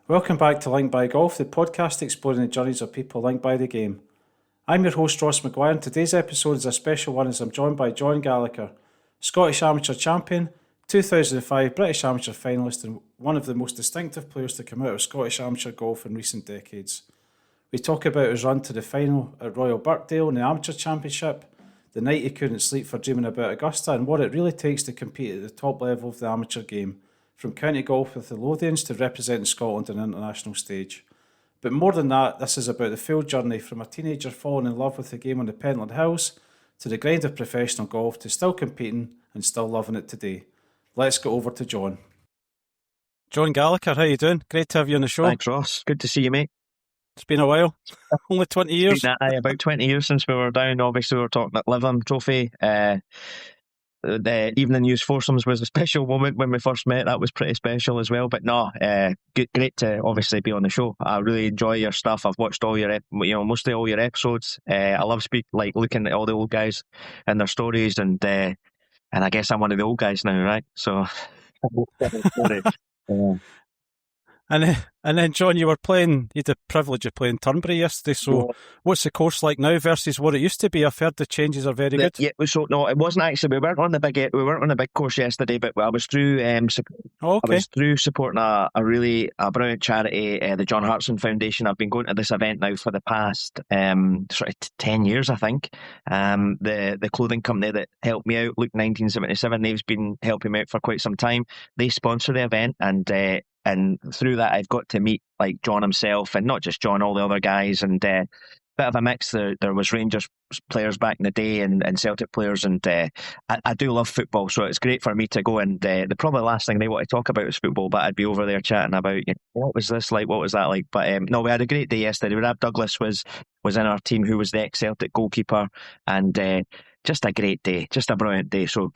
Welcome back to Linked by Golf, the podcast exploring the journeys of people linked by the game. I'm your host Ross McGuire, and today's episode is a special one as I'm joined by John Gallagher, Scottish Amateur Champion, 2005 British Amateur Finalist and one of the most distinctive players to come out of Scottish Amateur golf in recent decades. We talk about his run to the final at Royal Birkdale in the Amateur Championship, the night he couldn't sleep for dreaming about Augusta, and what it really takes to compete at the top level of the amateur game, from county golf with the Lothians to representing Scotland on an international stage. But more than that, this is about the full journey from a teenager falling in love with the game on the Pentland Hills to the grind of professional golf to still competing and still loving it today. Let's go over to John. John Gallagher, how you doing? Great to have you on the show. Thanks, Ross. Good to see you, mate. It's been a while. Only 20 years. About 20 years since we were down. Obviously, we were talking about Livham Trophy. The evening news foursomes was a special moment when we first met. That was pretty special as well. But no, great to obviously be on the show. I really enjoy your stuff. I've watched all your, mostly all your episodes. I love looking at all the old guys and their stories, and I guess I'm one of the old guys now, right? So. And then John, you had the privilege of playing Turnberry yesterday, so what's the course like now versus what it used to be? I've heard the changes are very good. Yeah, so no, it wasn't actually. We weren't on the big course yesterday, but I was through I was through supporting a brilliant charity, the John Hartson Foundation. I've been going to this event now for the past sort of 10 years, I think. The clothing company that helped me out, Look 1977, they've been helping me out for quite some time. They sponsor the event, and through that, I've got to meet like John himself, and not just John, all the other guys, and bit of a mix. There was Rangers players back in the day and Celtic players, and I do love football, so it's great for me to go. And the probably last thing they want to talk about is football, but I'd be over there chatting about what was this like, what was that like. But no, we had a great day yesterday. Rab Douglas was in our team, who was the ex-Celtic goalkeeper, and just a great day, just a brilliant day. So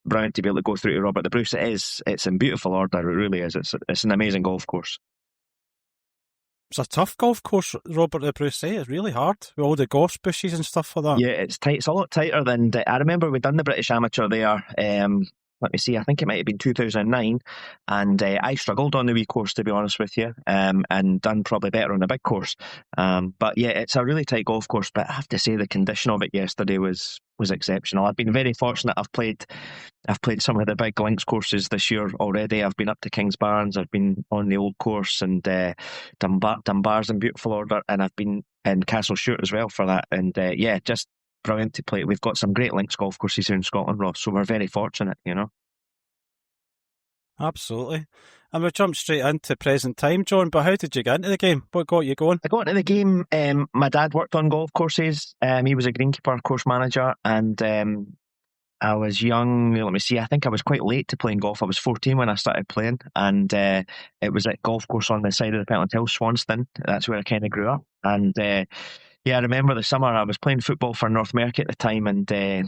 brilliant to be able to go through to Robert the Bruce. It's in beautiful order, it really is. It's an amazing golf course. It's a tough golf course, Robert the Bruce. It's really hard with all the gorse bushes and stuff like that. Yeah, it's tight. It's a lot tighter than I remember. We'd done the British Amateur there. Let me see, I think it might have been 2009, and I struggled on the wee course, to be honest with you, and done probably better on the big course. But yeah, it's a really tight golf course, but I have to say the condition of it yesterday was exceptional. I've been very fortunate. I've played some of the big links courses this year already. I've been up to Kingsbarns, I've been on the old course, and Dunbar's in beautiful order, and I've been in Castle Stewart as well for that, and just brilliant to play. We've got some great links golf courses here in Scotland, Ross, so we're very fortunate, Absolutely. And we'll jump straight into present time, John, but how did you get into the game? What got you going? I got into the game, my dad worked on golf courses. He was a greenkeeper, course manager, and I was young. Let me see, I think I was quite late to playing golf. I was 14 when I started playing, and it was at a golf course on the side of the Pentland Hills, Swanston. That's where I kind of grew up. And I remember the summer I was playing football for North America at the time, and I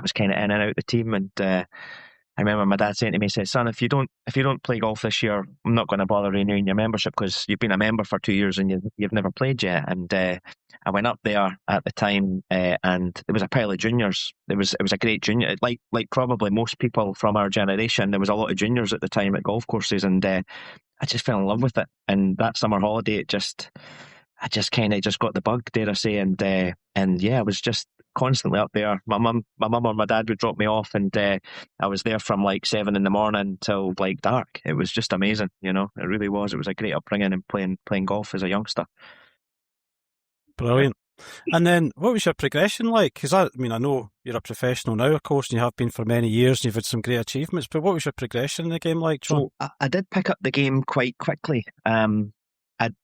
was kind of in and out of the team, and I remember my dad saying to me, he said, "Son, if you don't play golf this year, I'm not going to bother renewing your membership because you've been a member for 2 years and you've never played yet." And I went up there at the time, and there was a pile of juniors. It was a great junior, like probably most people from our generation. There was a lot of juniors at the time at golf courses, and I just fell in love with it. And that summer holiday, I just kind of got the bug, dare I say, and I was just constantly up there. My mum or my dad would drop me off, and I was there from like 7 a.m. till like dark. It was just amazing, it really was. It was a great upbringing and playing golf as a youngster. Brilliant. And then what was your progression like? Because I know you're a professional now, of course, and you have been for many years, and you've had some great achievements, but what was your progression in the game like, John? So I did pick up the game quite quickly. I'd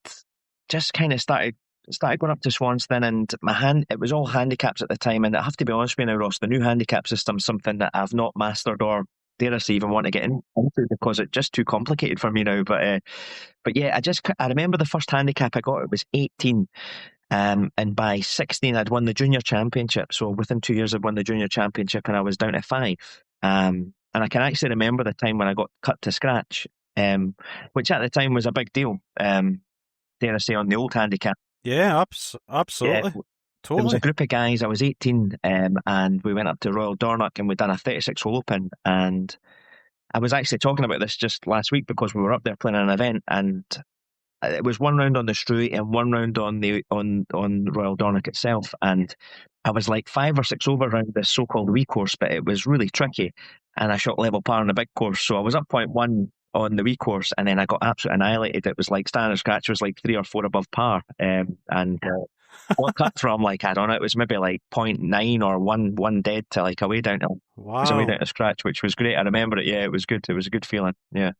just kind of started going up to Swanston, and it was all handicaps at the time, and I have to be honest with you now, Ross, the new handicap system's something that I've not mastered, or dare I say even want to get into, because it's just too complicated for me now. But yeah, I remember the first handicap I got, it was 18, and by 16 I'd won the junior championship. So within 2 years I'd won the junior championship, and I was down to 5. And I can actually remember the time when I got cut to scratch, which at the time was a big deal. Dare I say, on the old handicap. Yeah, absolutely. Yeah, totally. There was a group of guys, I was 18, and we went up to Royal Dornoch and we'd done a 36-hole open, and I was actually talking about this just last week because we were up there playing an event, and it was one round on the Strewey and one round on the on Royal Dornoch itself, and I was like 5 or 6 over around this so-called wee course, but it was really tricky, and I shot level par on the big course, so I was up 0.1 on the wee course, and then I got absolutely annihilated. It was like standard scratch was like 3 or 4 above par, and what cut from like, I don't know, it was maybe like 0.9 or one dead to like away down to away down Wow. to scratch, which was great. I remember it. Yeah, it was good. It was a good feeling. Yeah.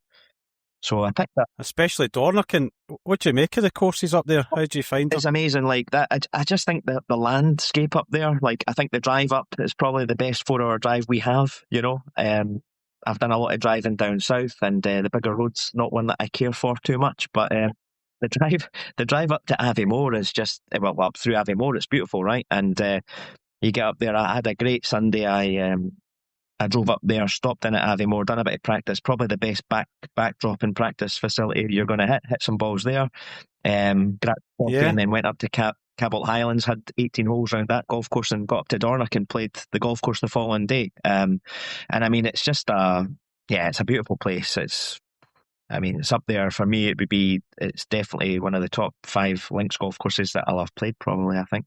So I picked that. Especially Dornoch. And what do you make of the courses up there? How do you find them? It's amazing. Like that, I just think that the landscape up there, like I think the drive up is probably the best 4-hour drive we have. I've done a lot of driving down south, and the bigger roads not one that I care for too much. But the drive up to Aviemore is just up through Aviemore. It's beautiful, right? And you get up there. I had a great Sunday. I drove up there, stopped in at Aviemore, done a bit of practice. Probably the best backdrop and practice facility you're going to hit some balls there. Grabbed coffee Yeah. and then went up to Cabot Highlands, had 18 holes around that golf course, and got up to Dornoch and played the golf course the following day. And I mean, it's just it's a beautiful place. It's up there for me. It's definitely one of the top 5 links golf courses that I'll have played. Probably, I think.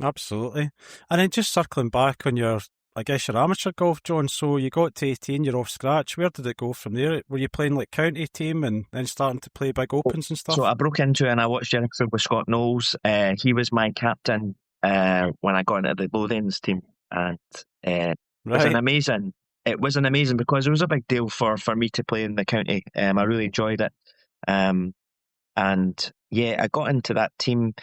Absolutely. And then just circling back on your amateur golf, John. So you got to 18, you're off scratch. Where did it go from there? Were you playing like county team and then starting to play big opens and stuff? So I broke into it and I watched Jennifer with Scott Knowles. He was my captain when I got into the Lothians team, and it was an amazing. It was an amazing because it was a big deal for me to play in the county. I really enjoyed it, and yeah, I got into that team.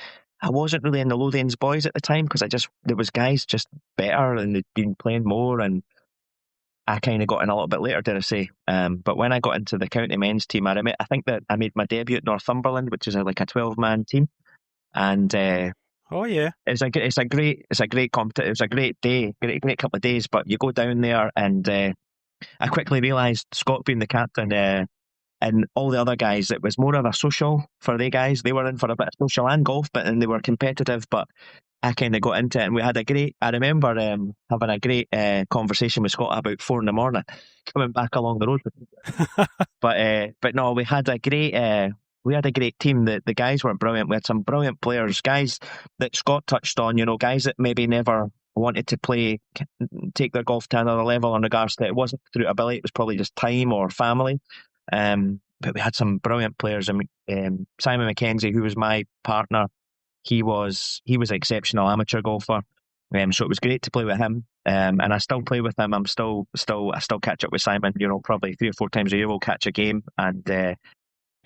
I wasn't really in the Lothians boys at the time because there was guys just better and they'd been playing more, and I kind of got in a little bit later, dare I say. But when I got into the county men's team, I think that I made my debut at Northumberland, which is like a 12-man team, and oh yeah, it's a great competition. It was a great day, great couple of days. But you go down there, and I quickly realised, Scott being the captain, and all the other guys, it was more of a social for the guys. They were in for a bit of social and golf, and they were competitive. But I kind of got into it, and we had I remember having a great conversation with Scott about 4 a.m, coming back along the road. But no, we had a great team. The guys were brilliant. We had some brilliant players, guys that Scott touched on. Guys that maybe never wanted to take their golf to another level in regards to it wasn't through ability. It was probably just time or family. But we had some brilliant players. Simon McKenzie, who was my partner, he was an exceptional amateur golfer. So it was great to play with him. And I still play with him. I still catch up with Simon. Probably 3 or 4 times a year we'll catch a game. And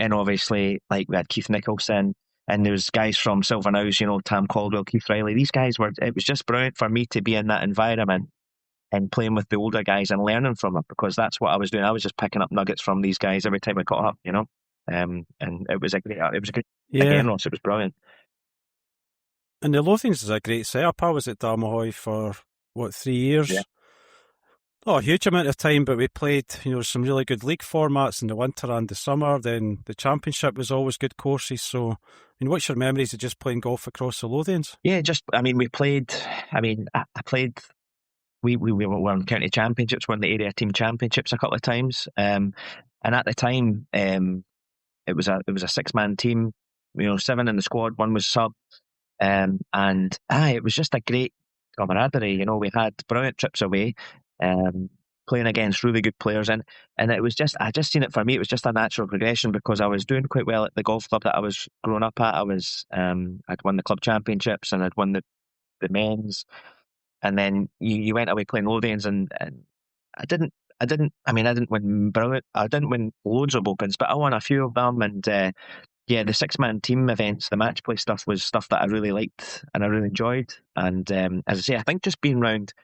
obviously, like, we had Keith Nicholson, and there was guys from Silverhouse, Tam Caldwell, Keith Riley. These guys it was just brilliant for me to be in that environment and playing with the older guys and learning from them, because that's what I was doing. I was just picking up nuggets from these guys every time I caught up, and it was a good again, Ross, it was brilliant. And the Lothians is a great setup. I was at Dalmahoy for 3 years. Yeah. Not a huge amount of time, but we played, some really good league formats in the winter and the summer. Then the championship was always good courses. So, what's your memories of just playing golf across the Lothians? Yeah, we played. I played. We were on county championships, won the area team championships a couple of times. And at the time, it was a 6-man team. 7 in the squad, 1 was sub. And it was just a great camaraderie. We had brilliant trips away, playing against really good players, and it was just, I just seen it for me. It was just a natural progression because I was doing quite well at the golf club that I was growing up at. I'd won the club championships and I'd won the men's, and then you went away playing Lothians, and I didn't win brilliant. I didn't win loads of opens, but I won a few of them, and the 6-man team events, the match play stuff was stuff that I really liked and I really enjoyed. And as I say, I think just being around,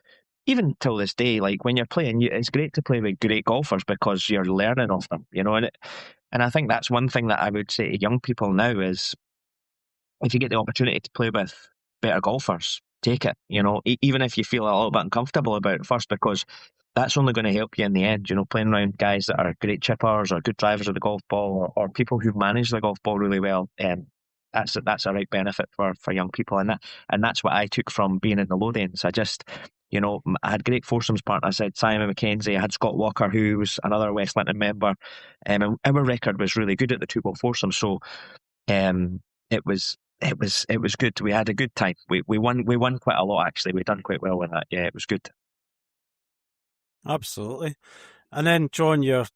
even till this day, like when you're playing, it's great to play with great golfers because you're learning off them, and I think that's one thing that I would say to young people now is, if you get the opportunity to play with better golfers, take it, even if you feel a little bit uncomfortable about it first, because that's only going to help you in the end, playing around guys that are great chippers or good drivers of the golf ball, or people who manage the golf ball really well. That's a right benefit for young people, and that's what I took from being in the Lothians. I just, I had great foursomes partners. I had Simon McKenzie, I had Scott Walker, who was another West Linton member, and our record was really good at the two-ball foursome. So it was good. We had a good time. We won quite a lot actually. We done quite well with that. Yeah, it was good. Absolutely. And then, John, your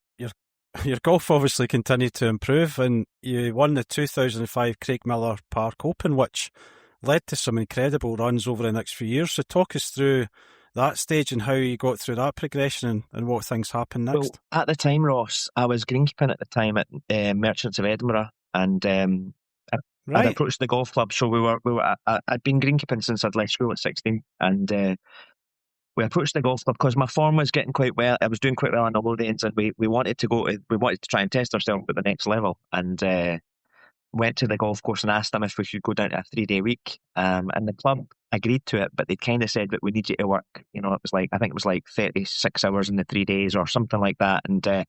golf obviously continued to improve, and you won the 2005 Craig Miller Park Open, which led to some incredible runs over the next few years. So talk us through that stage and how you got through that progression and what things happened next. Well, at the time, Ross, I was greenkeeping at the time at Merchants of Edinburgh, and I'd approached the golf club. So I'd been greenkeeping since I'd left school at 16, and we approached the golf club because my form was getting quite well. I was doing quite well on the Lothians, and we wanted to try and test ourselves at the next level. And went to the golf course and asked them if we should go down to a 3-day week. And the club agreed to it, but they kind of said that we need you to work. It was like, I think it was like 36 hours in the 3 days or something like that. And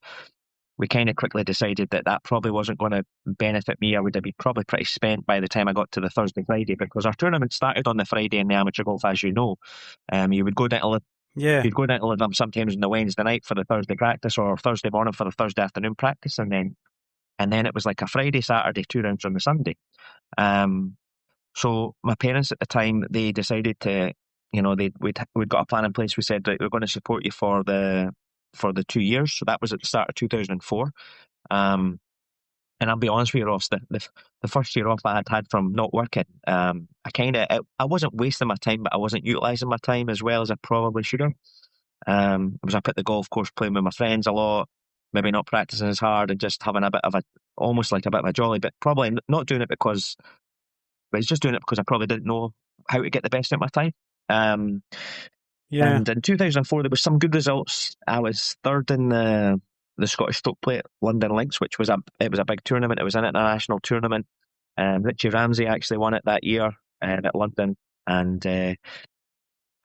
we kind of quickly decided that probably wasn't going to benefit me. I would have been probably pretty spent by the time I got to the Thursday, Friday, because our tournament started on the Friday in the amateur golf, as you know. You would go down to You'd go down to Lidham sometimes on the Wednesday night for the Thursday practice, or Thursday morning for the Thursday afternoon practice, and then it was like a Friday, Saturday, 2 rounds on the Sunday. So my parents at the time, they decided to, we'd got a plan in place. We said, right, we're going to support you for the 2 years. So that was at the start of 2004. And I'll be honest with you, Ross, the first year off I had from not working, I wasn't wasting my time, but I wasn't utilising my time as well as I probably should have. I was up at the golf course playing with my friends a lot, maybe not practicing as hard and just having almost like a bit of a jolly, but probably not doing it because, but it's just doing it because I probably didn't know how to get the best out of my time. And in 2004, there was some good results. I was third in the Scottish Stroke Play at London Links, which was a big tournament. It was an international tournament. Richie Ramsey actually won it that year at London, and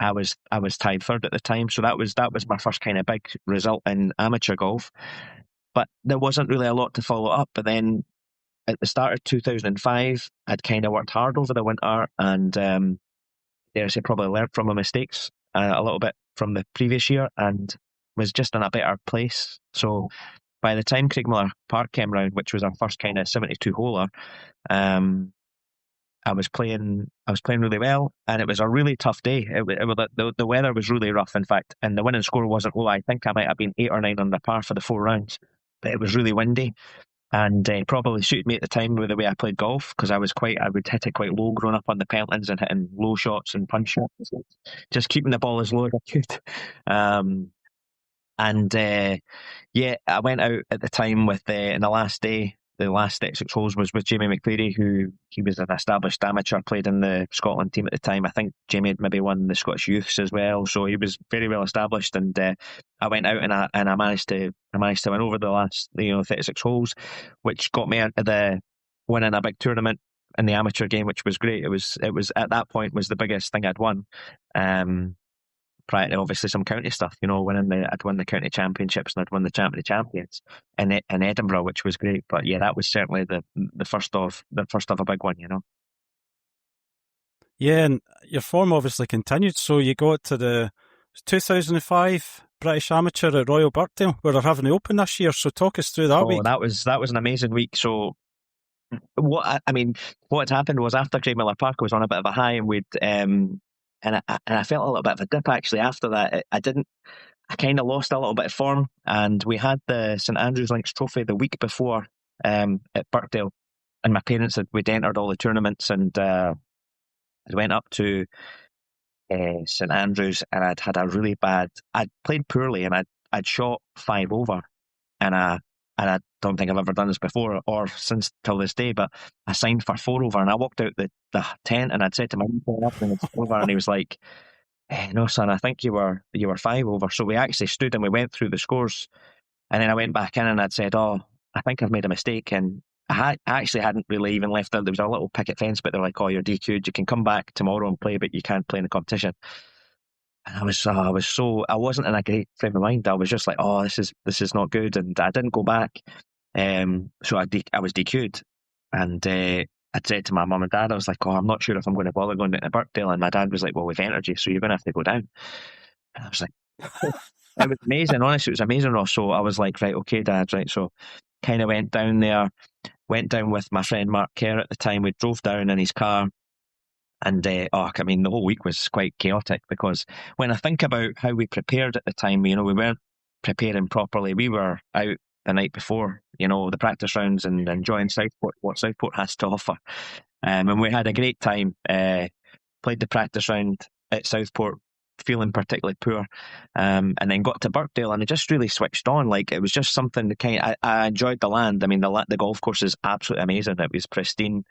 I was tied third at the time. So that was my first kind of big result in amateur golf. But there wasn't really a lot to follow up. But then at the start of 2005, I'd kind of worked hard over the winter, and dare I say, probably learned from my mistakes a little bit from the previous year, and was just in a better place. So by the time Craig Miller Park came round, which was our first kind of 72-holer, I was playing really well, and it was a really tough day. The weather was really rough, in fact, and the winning score wasn't low. I think I might have been 8 or 9 under par for the 4 rounds, but it was really windy, and probably suited me at the time with the way I played golf, because I would hit it quite low growing up on the Pentlands and hitting low shots and punch shots, just keeping the ball as low as I could. I went out at the time with in the last day. The last 6 holes was with Jamie McCleary, who he was an established amateur, played in the Scotland team at the time. I think Jamie had maybe won the Scottish Youths as well, so he was very well established. And I went out and I managed to win over the last 36 holes, which got me into the winning a big tournament in the amateur game, which was great. It was at that point was the biggest thing I'd won. Prior to obviously some county stuff, I'd won the county championships and I'd won the champion of champions in Edinburgh, which was great. But yeah, that was certainly the first of a big one, Yeah, and your form obviously continued. So you got to the 2005 British Amateur at Royal Birkdale, where they're having the Open this year. So talk us through that week. That was an amazing week. So what had happened was, after Craig Miller Park, I was on a bit of a high, and And I felt a little bit of a dip actually after that. I kind of lost a little bit of form, and we had the St Andrews Links Trophy the week before at Birkdale, and my parents we'd entered all the tournaments, and I went up to St Andrews, and I'd played poorly, and I'd shot 5 over, and I don't think I've ever done this before or since till this day, but I signed for 4 over, and I walked out the tent, and I'd said to my husband over, and he was like, no son, I think you were 5 over. So we actually stood and we went through the scores, and then I went back in and I'd said, I think I've made a mistake, and I actually hadn't really even left out. There was a little picket fence, but they're like, you're DQ'd, you can come back tomorrow and play, but you can't play in the competition. And I wasn't in a great frame of mind. I was just like, this is not good, and I didn't go back. So I was DQ'd, and I'd said to my mum and dad, I was like, oh, I'm not sure if I'm going to bother going down to Birkdale. And my dad was like, well, we've entered you, so you're going to have to go down. And I was like, it was amazing, honestly, it was amazing, Ross. So I was like, right, okay, Dad, right. So kind of went down there, went down with my friend Mark Kerr at the time. We drove down in his car. And the whole week was quite chaotic, because when I think about how we prepared at the time, we weren't preparing properly. We were out the night before, the practice rounds, and enjoying Southport, what Southport has to offer. And we had a great time. Played the practice round at Southport, feeling particularly poor, and then got to Birkdale, and it just really switched on. Like, it was just something that I enjoyed the land. I mean, the golf course is absolutely amazing. It was pristine.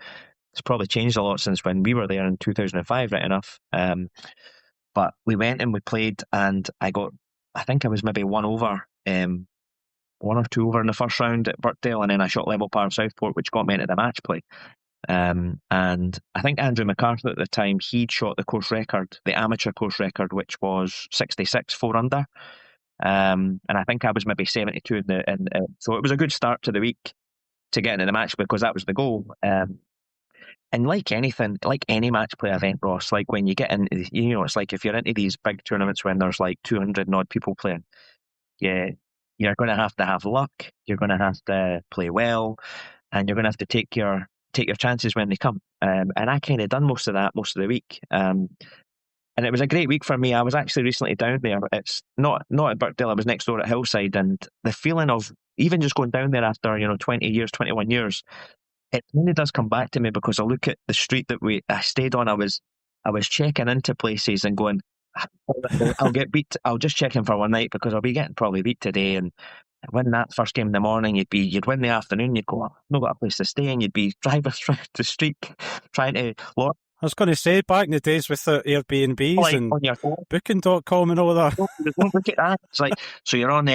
It's probably changed a lot since when we were there in 2005, right enough. But we went and we played, and I think I was maybe one or two over in the first round at Birkdale, and then I shot level par of Southport, which got me into the match play. And I think Andrew MacArthur at the time, he'd shot the course record, the amateur course record, which was 66, 4 under. And I think I was maybe 72 so it was a good start to the week to get into the match, because that was the goal. And like anything, like any match play event, Ross, like when you get in, it's like if you're into these big tournaments when there's like 200 and odd people playing, you're going to have luck. You're going to have to play well, and you're going to have to take your chances when they come. And I kind of done most of that most of the week. And it was a great week for me. I was actually recently down there. It's not at Birkdale. I was next door at Hillside, and the feeling of even just going down there after 20 years, 21 years. It really does come back to me, because I look at the street that I stayed on. I was checking into places and going, I'll get beat. I'll just check in for one night, because I'll be getting probably beat today. And win that first game in the morning, you'd win the afternoon. You'd go, I've not got a place to stay, and you'd be driving through the street trying to. I was going to say, back in the days with the Airbnbs and on your phone, Booking.com and all that. Don't look at that. It's like, so you're on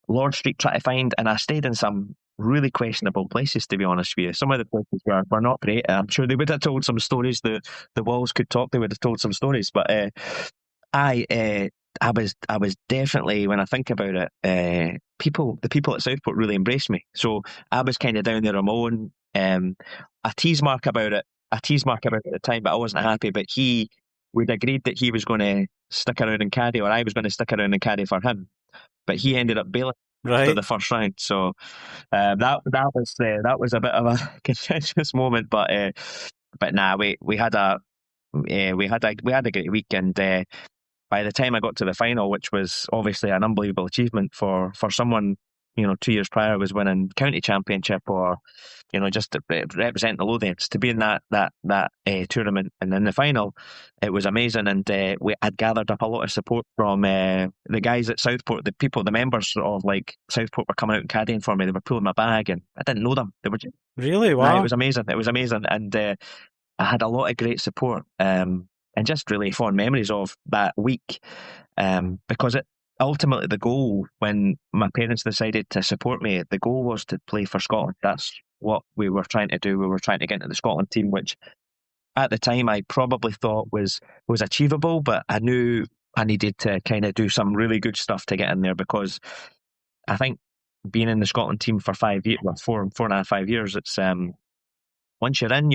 Lord Street trying to find, and I stayed in some really questionable places, to be honest with you. Some of the places were not great. I'm sure they would have told some stories. The walls could talk. They would have told some stories. But I was definitely, when I think about it, the people at Southport really embraced me. So I was kind of down there on my own. A tease mark about it at the time, but I wasn't happy. But we'd agreed that he was going to stick around and caddy, or I was going to stick around and caddy for him. But he ended up bailing after the first round. So that was a bit of a contentious moment. But nah, we had a great week, and by the time I got to the final, which was obviously an unbelievable achievement for someone, 2 years prior was winning county championship, or just to represent the Lothians, to be in that tournament and in the final, it was amazing. And I'd gathered up a lot of support from the guys at Southport. The members of Southport were coming out and caddying for me. They were pulling my bag, and I didn't know them. They were really, wow. It was amazing. And I had a lot of great support, and just really fond memories of that week, because ultimately the goal, when my parents decided to support me, the goal was to play for Scotland. That's what we were trying to do. We were trying to get into the Scotland team, which at the time I probably thought was achievable, but I knew I needed to kind of do some really good stuff to get in there, because I think being in the Scotland team for 5 years, 4.5 years, it's once you're in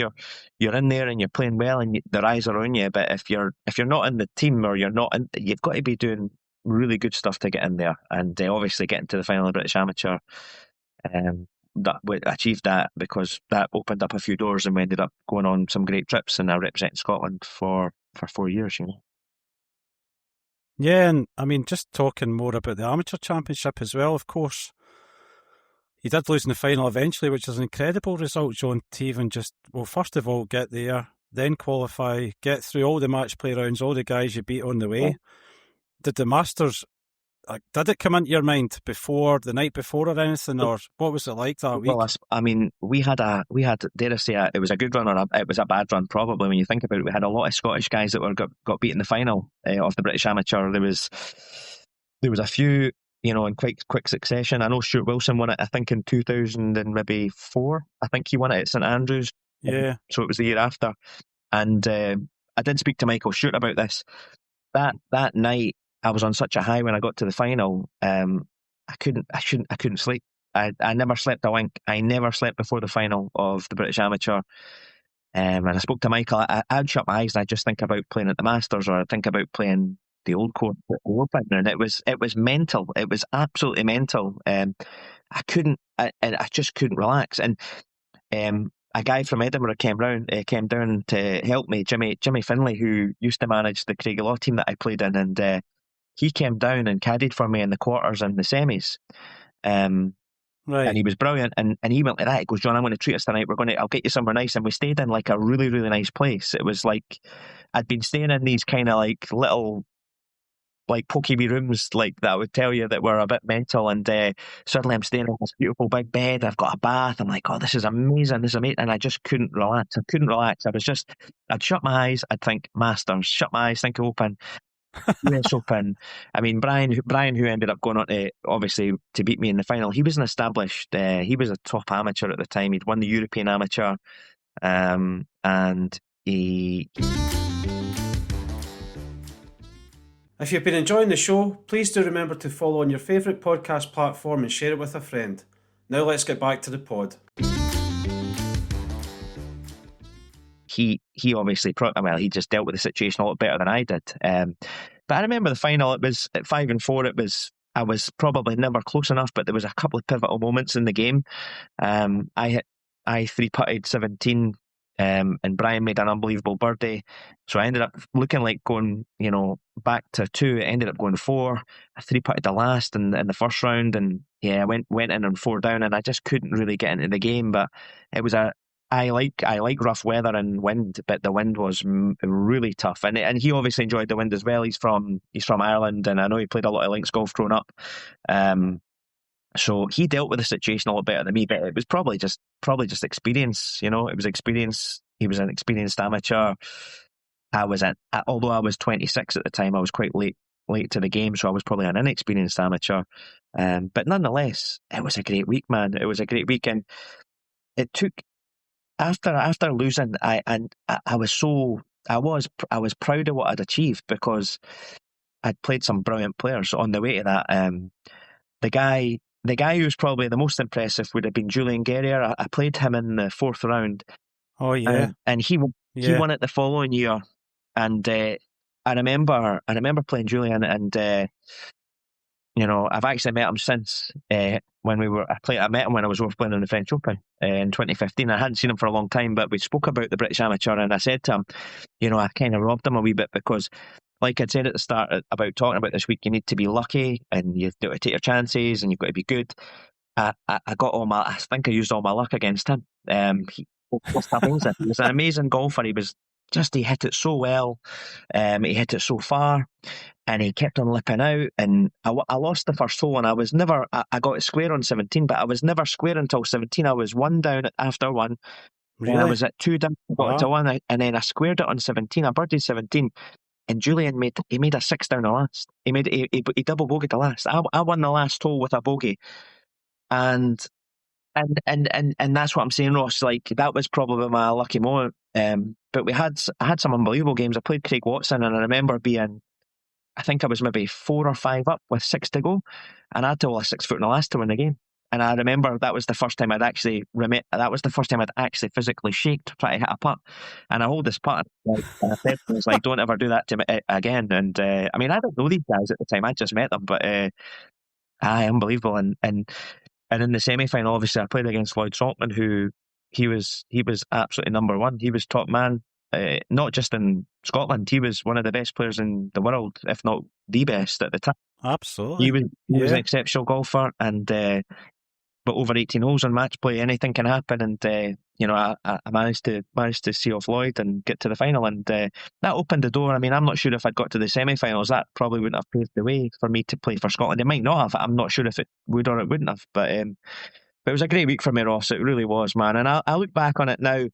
there and you're playing well, and their eyes are on you. But if you're not in the team, or you've got to be doing really good stuff to get in there. And obviously getting to the final of the British Amateur, that we achieved that, because that opened up a few doors, and we ended up going on some great trips, and I represented Scotland for 4 years. Yeah, and I mean, just talking more about the Amateur Championship as well, of course. You did lose in the final eventually, which is an incredible result, John, to even just, first of all, get there, then qualify, get through all the match play rounds, all the guys you beat on the way. Yeah. Did the Masters, did it come into your mind the night before or anything, or what was it like that week? Well, I mean, we had, dare I say, it was a good run, or it was a bad run, probably, when you think about it. We had a lot of Scottish guys that got beat in the final of the British Amateur. There was a few, in quick succession. I know Stuart Wilson won it, I think, in 2004. I think he won it at St Andrews. Yeah. So it was the year after. And I did speak to Michael Stewart about this. That night, I was on such a high when I got to the final. I couldn't sleep. I never slept a wink. I never slept before the final of the British Amateur. And I spoke to Michael. I'd shut my eyes and I'd just think about playing at the Masters, or I'd think about playing the old course at the Open, and it was mental. It was absolutely mental. I just couldn't relax. And a guy from Edinburgh came down to help me, Jimmy Finlay, who used to manage the Craigielow team that I played in, and he came down and caddied for me in the quarters and the semis. Right. And he was brilliant, and he went like that. He goes, John, I'm going to treat us tonight. I'll get you somewhere nice. And we stayed in like a really, really nice place. It was like, I'd been staying in these kind of like little, like pokey rooms like that I would tell you that were a bit mental, and suddenly I'm staying in this beautiful big bed. I've got a bath. I'm like, oh, this is amazing, and I just couldn't relax. I'd shut my eyes, I'd think Masters, shut my eyes, think Open, US Open. I mean, Brian, who ended up going on to, obviously, to beat me in the final, he was an established, he was a top amateur at the time. He'd won the European Amateur, and he... If you've been enjoying the show, please do remember to follow on your favourite podcast platform and share it with a friend. Now let's get back to the pod. He obviously, he just dealt with the situation a lot better than I did. But I remember the final, it was at 5 and 4, I was probably never close enough, but there was a couple of pivotal moments in the game. I 3-putted 17, and Brian made an unbelievable birdie. So I ended up looking like going, back to 2. It ended up going 4. I 3-putted the last in the first round, and I went in on 4 down, and I just couldn't really get into the game. But it was I like rough weather and wind, but the wind was really tough, and he obviously enjoyed the wind as well. He's from Ireland, and I know he played a lot of links golf growing up. So he dealt with the situation a lot better than me, but it was probably just experience. It was experience. He was an experienced amateur. Although I was 26 at the time, I was quite late to the game, so I was probably an inexperienced amateur. But nonetheless, it was a great week, man. It was a great week, and it took. After losing, I was proud of what I'd achieved, because I'd played some brilliant players on the way to that. The guy who was probably the most impressive would have been Julian Guerrier. I played him in the 4th round. Oh yeah, and he won it the following year. And I remember playing Julian, and I've actually met him since. I met him when I was playing in the French Open in 2015. I hadn't seen him for a long time, but we spoke about the British Amateur, and I said to him, I kind of robbed him a wee bit, because, like I'd said at the start about talking about this week, you need to be lucky, and you've got to take your chances, and you've got to be good. I think I used all my luck against him. He was an amazing golfer. He hit it so well. He hit it so far, and he kept on lipping out. And I lost the first hole, and I got it square on 17, but I was never square until 17. I was 1 down after 1. really? And I was at 2 down, got it to 1, and then I squared it on 17. I birdied 17, and Julian made a 6 down the last. He double bogeyed the last. I won the last hole with a bogey, and that's what I'm saying, Ross. Like, that was probably my lucky moment. But I had some unbelievable games. I played Craig Watson, and I remember I think I was maybe 4 or 5 up with 6 to go, and I had to hole a 6-foot in the last to win the game. And I remember that was the first time I'd actually physically shaked to try to hit a putt. And I hold this putt, and I said, I was like, don't ever do that to me again. And I didn't know these guys at the time. I just met them, but unbelievable. And in the semi-final, obviously, I played against Lloyd Saltman, who he was absolutely number one. He was top man, not just in Scotland. He was one of the best players in the world, if not the best at the time. Absolutely. He was an exceptional golfer, and but over 18 holes on match play, anything can happen. And I managed to see off Lloyd and get to the final, and that opened the door. I'm not sure if I'd got to the semi-finals, that probably wouldn't have paved the way for me to play for Scotland. It might not have. I'm not sure if it would or it wouldn't have. But it was a great week for me, Ross. It really was, man. And I look back on it now,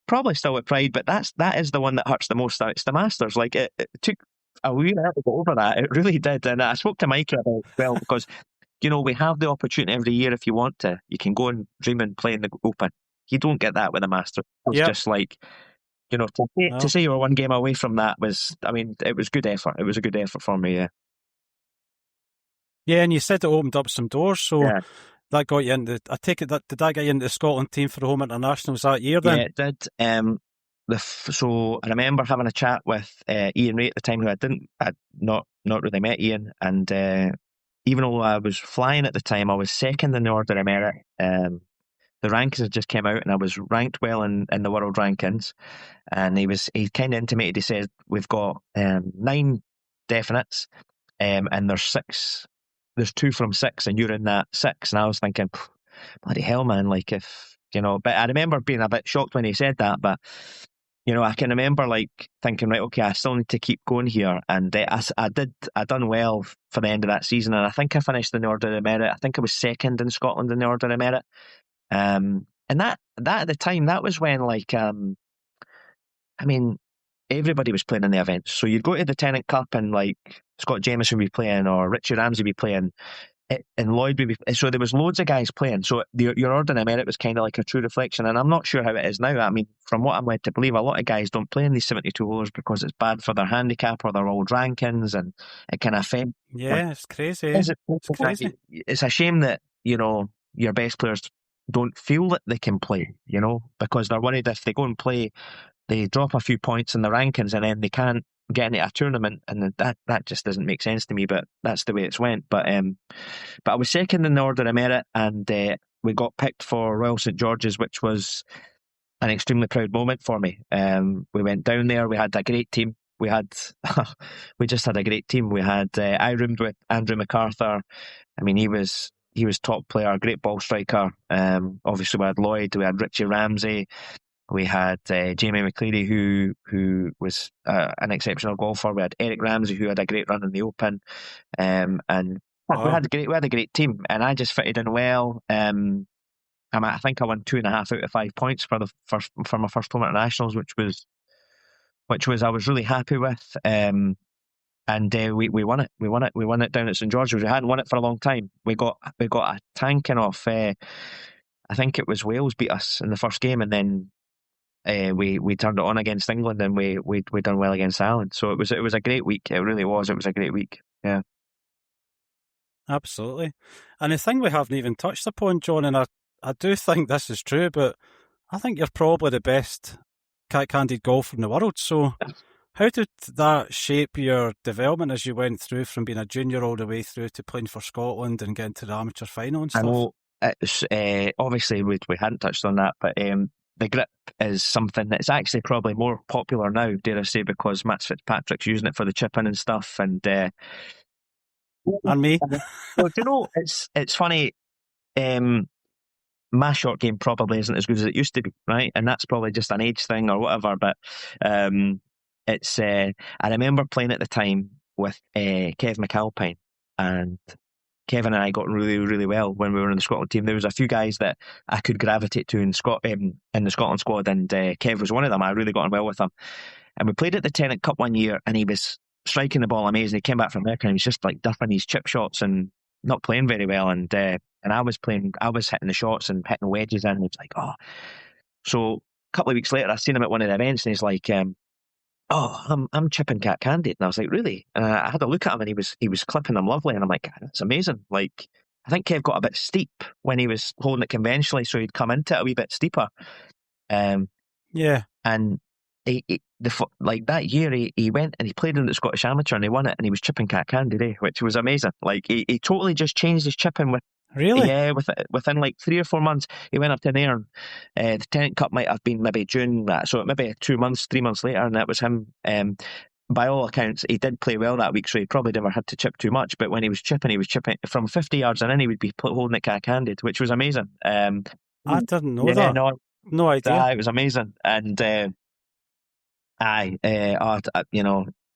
probably still with pride, but that is the one that hurts the most. It's the Masters. Like, it took a wee while to get over that. It really did. And I spoke to Mike about it as well, because we have the opportunity every year. If you want to, you can go and dream and play in the Open. You don't get that with the Masters. It's just like, to say you were 1 game away from that was, it was good effort. It was a good effort for me, yeah. Yeah, and you said it opened up some doors, so that got you into, I take it, did that get you into the Scotland team for the home internationals that year then? Yeah, it did. so I remember having a chat with Ian Ray at the time, who I'd not really met Ian, and even though I was flying at the time, I was second in the Order of Merit. The rankings had just came out, and I was ranked well in the world rankings. And he kind of intimated. He said, "We've got 9 definites, and there's 2 from 6, and you're in that 6." And I was thinking, bloody hell, man! Like, if you know, but I remember being a bit shocked when he said that. But I can remember like thinking, right, okay, I still need to keep going here. And I done well for the end of that season, and I think I finished in the Order of Merit. I think I was second in Scotland in the Order of Merit. And that at the time, that was when everybody was playing in the events. So you'd go to the Tennant Cup, and like Scott Jameson would be playing, or Richie Ramsey would be playing, and Lloyd would be. So there was loads of guys playing. So your Order of Merit was kind of like a true reflection. And I'm not sure how it is now. I mean, from what I'm led to believe, a lot of guys don't play in these 72 holes because it's bad for their handicap or their old rankings, and it kind of affects. Yeah, it's crazy. It's crazy. It's a shame that your best players don't feel that they can play. Because they're worried if they go and play, they drop a few points in the rankings, and then they can't get into a tournament, and that just doesn't make sense to me. But that's the way it's went. But I was second in the Order of Merit, and we got picked for Royal St George's, which was an extremely proud moment for me. We went down there. We had a great team. We just had a great team. We had I roomed with Andrew MacArthur. I mean, he was top player, great ball striker. Obviously, we had Lloyd. We had Richie Ramsey. We had Jamie McCleary, who was an exceptional golfer. We had Eric Ramsey, who had a great run in the Open, and we had a great team. And I just fitted in well. I think I won 2.5 out of 5 points for my first home internationals, which was I was really happy with. And we won it. We won it down at St George's. We hadn't won it for a long time. We got a tanking off. I think it was Wales beat us in the first game, and then we turned it on against England, and we done well against Ireland. So it was a great week. It really was. It was a great week. Yeah, absolutely. And the thing we haven't even touched upon, John, and I do think this is true, but I think you're probably the best cat-candid golfer in the world. So how did that shape your development as you went through from being a junior all the way through to playing for Scotland and getting to the amateur final and stuff? I know it's obviously we hadn't touched on that, but the grip is something that's actually probably more popular now, dare I say, because Matt Fitzpatrick's using it for the chipping and stuff, and me. Well, it's funny. My short game probably isn't as good as it used to be, right? And that's probably just an age thing or whatever. But it's I remember playing at the time with Kev McAlpine, and Kevin and I got really, really well when we were in the Scotland team. There was a few guys that I could gravitate to in the Scotland squad, and Kev was one of them. I really got on well with him. And we played at the Tennant Cup one year, and he was striking the ball amazing. He came back from America, and he was just like duffing these chip shots and not playing very well. And I was hitting the shots and hitting wedges in, and he was like, oh. So a couple of weeks later, I seen him at one of the events, and he's like, I'm chipping cat candid. And I was like, really? And I had a look at him, and he was clipping them lovely. And I'm like, that's amazing. Like, I think Kev got a bit steep when he was holding it conventionally, so he'd come into it a wee bit steeper. Yeah. And that year, he went and he played in the Scottish Amateur, and he won it, and he was chipping cat candid, which was amazing. Like, he totally just changed his chipping with. Really? Yeah, within like 3 or 4 months, he went up to there. The Tennant Cup might have been maybe June, so maybe 3 months later, and that was him. By all accounts, he did play well that week, so he probably never had to chip too much. But when he was chipping from 50 yards and in, he would be holding it cat-handed, which was amazing. I didn't know that. No idea. It was amazing, and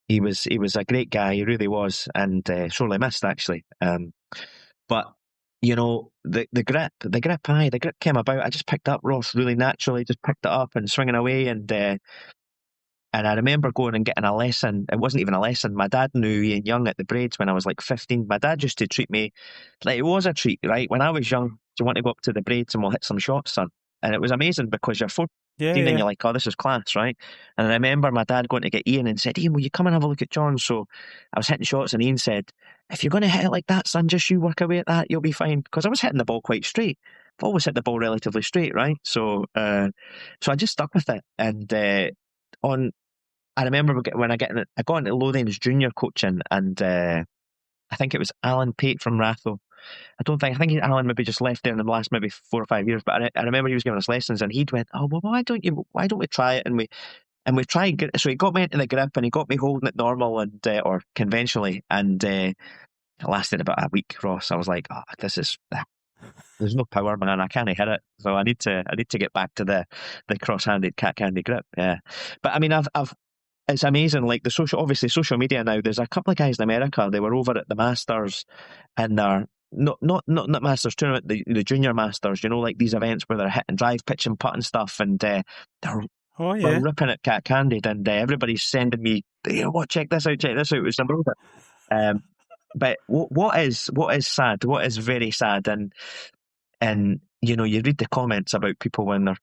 he was a great guy. He really was, and sorely missed actually. But the grip came about. I just picked up Ross really naturally, just picked it up and swinging away, and I remember going and getting a lesson. It wasn't even a lesson. My dad knew Ian Young at the Braids when I was like 15. My dad used to treat me like it was a treat, right? When I was young, do you want to go up to the Braids and we'll hit some shots, son? And it was amazing because you're 14 and you're like, oh, this is class, right? And I remember my dad going to get Ian and said, Ian, will you come and have a look at John? So I was hitting shots, and Ian said, if you're going to hit it like that, son, just you work away at that, you'll be fine. Because I was hitting the ball quite straight. always hit the ball relatively straight, right? So I just stuck with it. And I remember when I got into Lothians junior coaching, and I think it was Alan Pate from Ratho. I think Alan maybe just left there in the last maybe 4 or 5 years, but I remember he was giving us lessons, and he'd went, "Oh well, why don't we try it?" And we tried. So he got me into the grip, and he got me holding it normal and or conventionally, and it lasted about a week. Ross, I was like, "Oh, there's no power, man. I can't hit it, so I need to get back to the cross-handed cat candy grip." Yeah, but I mean, I've it's amazing. Like social media now. There's a couple of guys in America. They were over at the Masters, and they're not Masters tournament, the junior Masters. You know, like these events where they're hitting drive, pitch, and putt and stuff, and they're we're ripping at cat candied, and everybody's sending me, "What? Check this out! Check this out!" It was amazing. But what is sad? What is very sad, and you read the comments about people when they're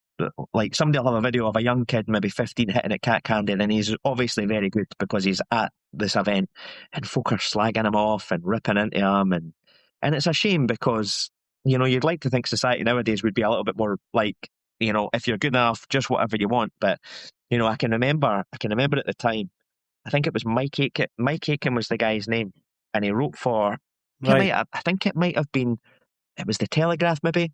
like, somebody will have a video of a young kid, maybe 15, hitting at cat candy, and he's obviously very good because he's at this event, and folk are slagging him off and ripping into him, and it's a shame because you'd like to think society nowadays would be a little bit more like, if you're good enough, just whatever you want. But I can remember at the time, I think it was Mike Aiken. Mike Aiken was the guy's name, and he wrote for. Right. I think it might have been. It was the Telegraph, maybe,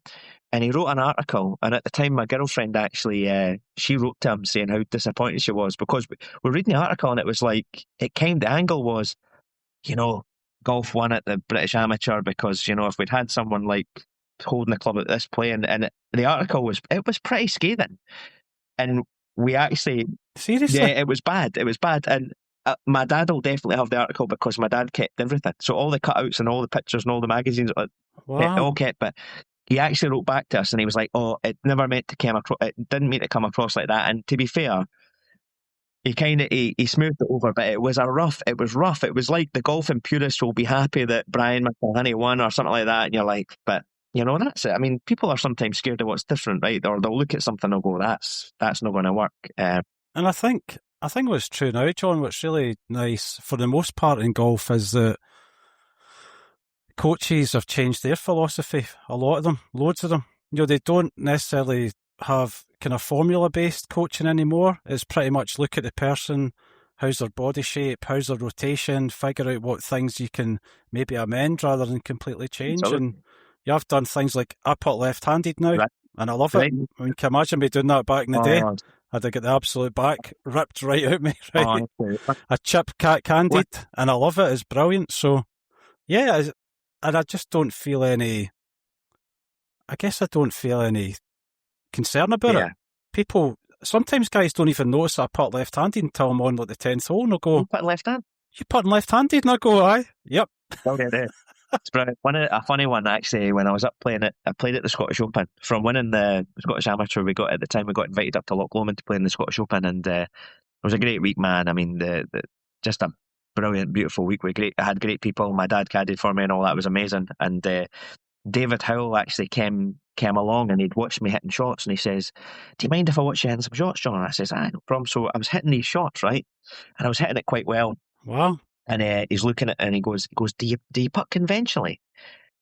and he wrote an article. And at the time, my girlfriend actually, she wrote to him saying how disappointed she was because we're reading the article, and it was like the angle was, golf won at the British Amateur because if we'd had someone like holding the club at this play, and the article was pretty scathing, and we actually Seriously, yeah, it was bad, and. My dad will definitely have the article because my dad kept everything. So all the cutouts and all the pictures and all the magazines, all kept. But he actually wrote back to us and he was like, "Oh, it never meant to come across. It didn't mean to come across like that." And to be fair, he smoothed it over, but it was rough. It was like the golfing purists will be happy that Brian McElhinney won or something like that, and you're like, but that's it. I mean, people are sometimes scared of what's different, right? Or they'll look at something and go, "That's not going to work." And I think what's true now, John, what's really nice for the most part in golf is that coaches have changed their philosophy. A lot of them, loads of them. They don't necessarily have kind of formula-based coaching anymore. It's pretty much look at the person, how's their body shape, how's their rotation, figure out what things you can maybe amend rather than completely change. Absolutely. And you have done things like I putt left-handed now, Right. and I love it. I mean, can you imagine me doing that back in the day? I'd have got the absolute back ripped right out me, right? A chip cat candied, and I love it. It's brilliant. So, yeah, and I just don't feel any. I guess I don't feel any concern about it. People sometimes guys don't even notice I putt left-handed until I'm on like the 10th hole, and they'll go, "You putting left-handed? You putting left-handed?" And I go, "Aye, yep." It's brilliant. A funny one actually. When I was up playing it, I played at the Scottish Open. From winning the Scottish Amateur, we got invited up to Loch Lomond to play in the Scottish Open, and it was a great week, man. I mean, just a brilliant, beautiful week. I had great people. My dad caddied for me, and all that was amazing. And David Howell actually came along, and he'd watched me hitting shots, and he says, "Do you mind if I watch you hitting some shots, John?" And I says, "Aye, no problem." So I was hitting these shots, right, and I was hitting it quite well. Wow. And he's looking at it and he goes, "Do you putt conventionally?"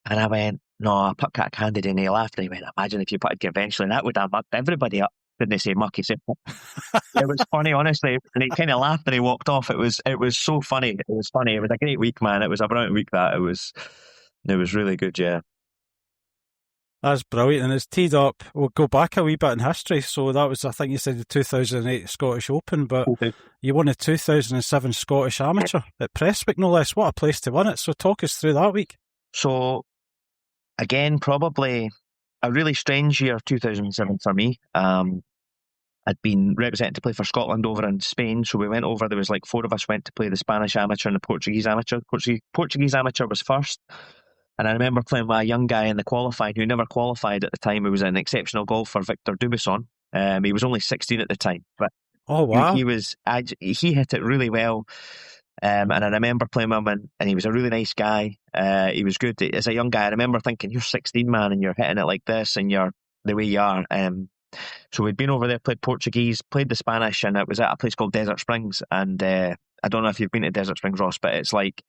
And I went, "No, I putt cat candied." And he laughed and he went, "Imagine if you putted conventionally, that would have mucked everybody up." Didn't he say muck? He said, it was funny, honestly. And he kind of laughed and he walked off. It was so funny. It was funny. It was a great week, man. It was a brilliant week. It was really good, yeah. That's brilliant, and it's teed up. We'll go back a wee bit in history. So that was, I think you said, the 2008 Scottish Open, but you won the 2007 Scottish Amateur at Prestwick, no less. What a place to win it. So talk us through that week. So, again, probably a really strange year, 2007 for me. I'd been represented to play for Scotland over in Spain, so we went over. There was like 4 of us went to play the Spanish Amateur and the Portuguese Amateur. Portuguese Amateur was first. And I remember playing with a young guy in the qualifying who never qualified at the time. He was an exceptional golfer, Victor Dubisson. He was only 16 at the time, but oh wow, he hit it really well. And I remember playing with him, and he was a really nice guy. He was good as a young guy. I remember thinking, "You're 16, man, and you're hitting it like this, and you're the way you are." So we'd been over there, played Portuguese, played the Spanish, and it was at a place called Desert Springs. And I don't know if you've been to Desert Springs, Ross, but it's like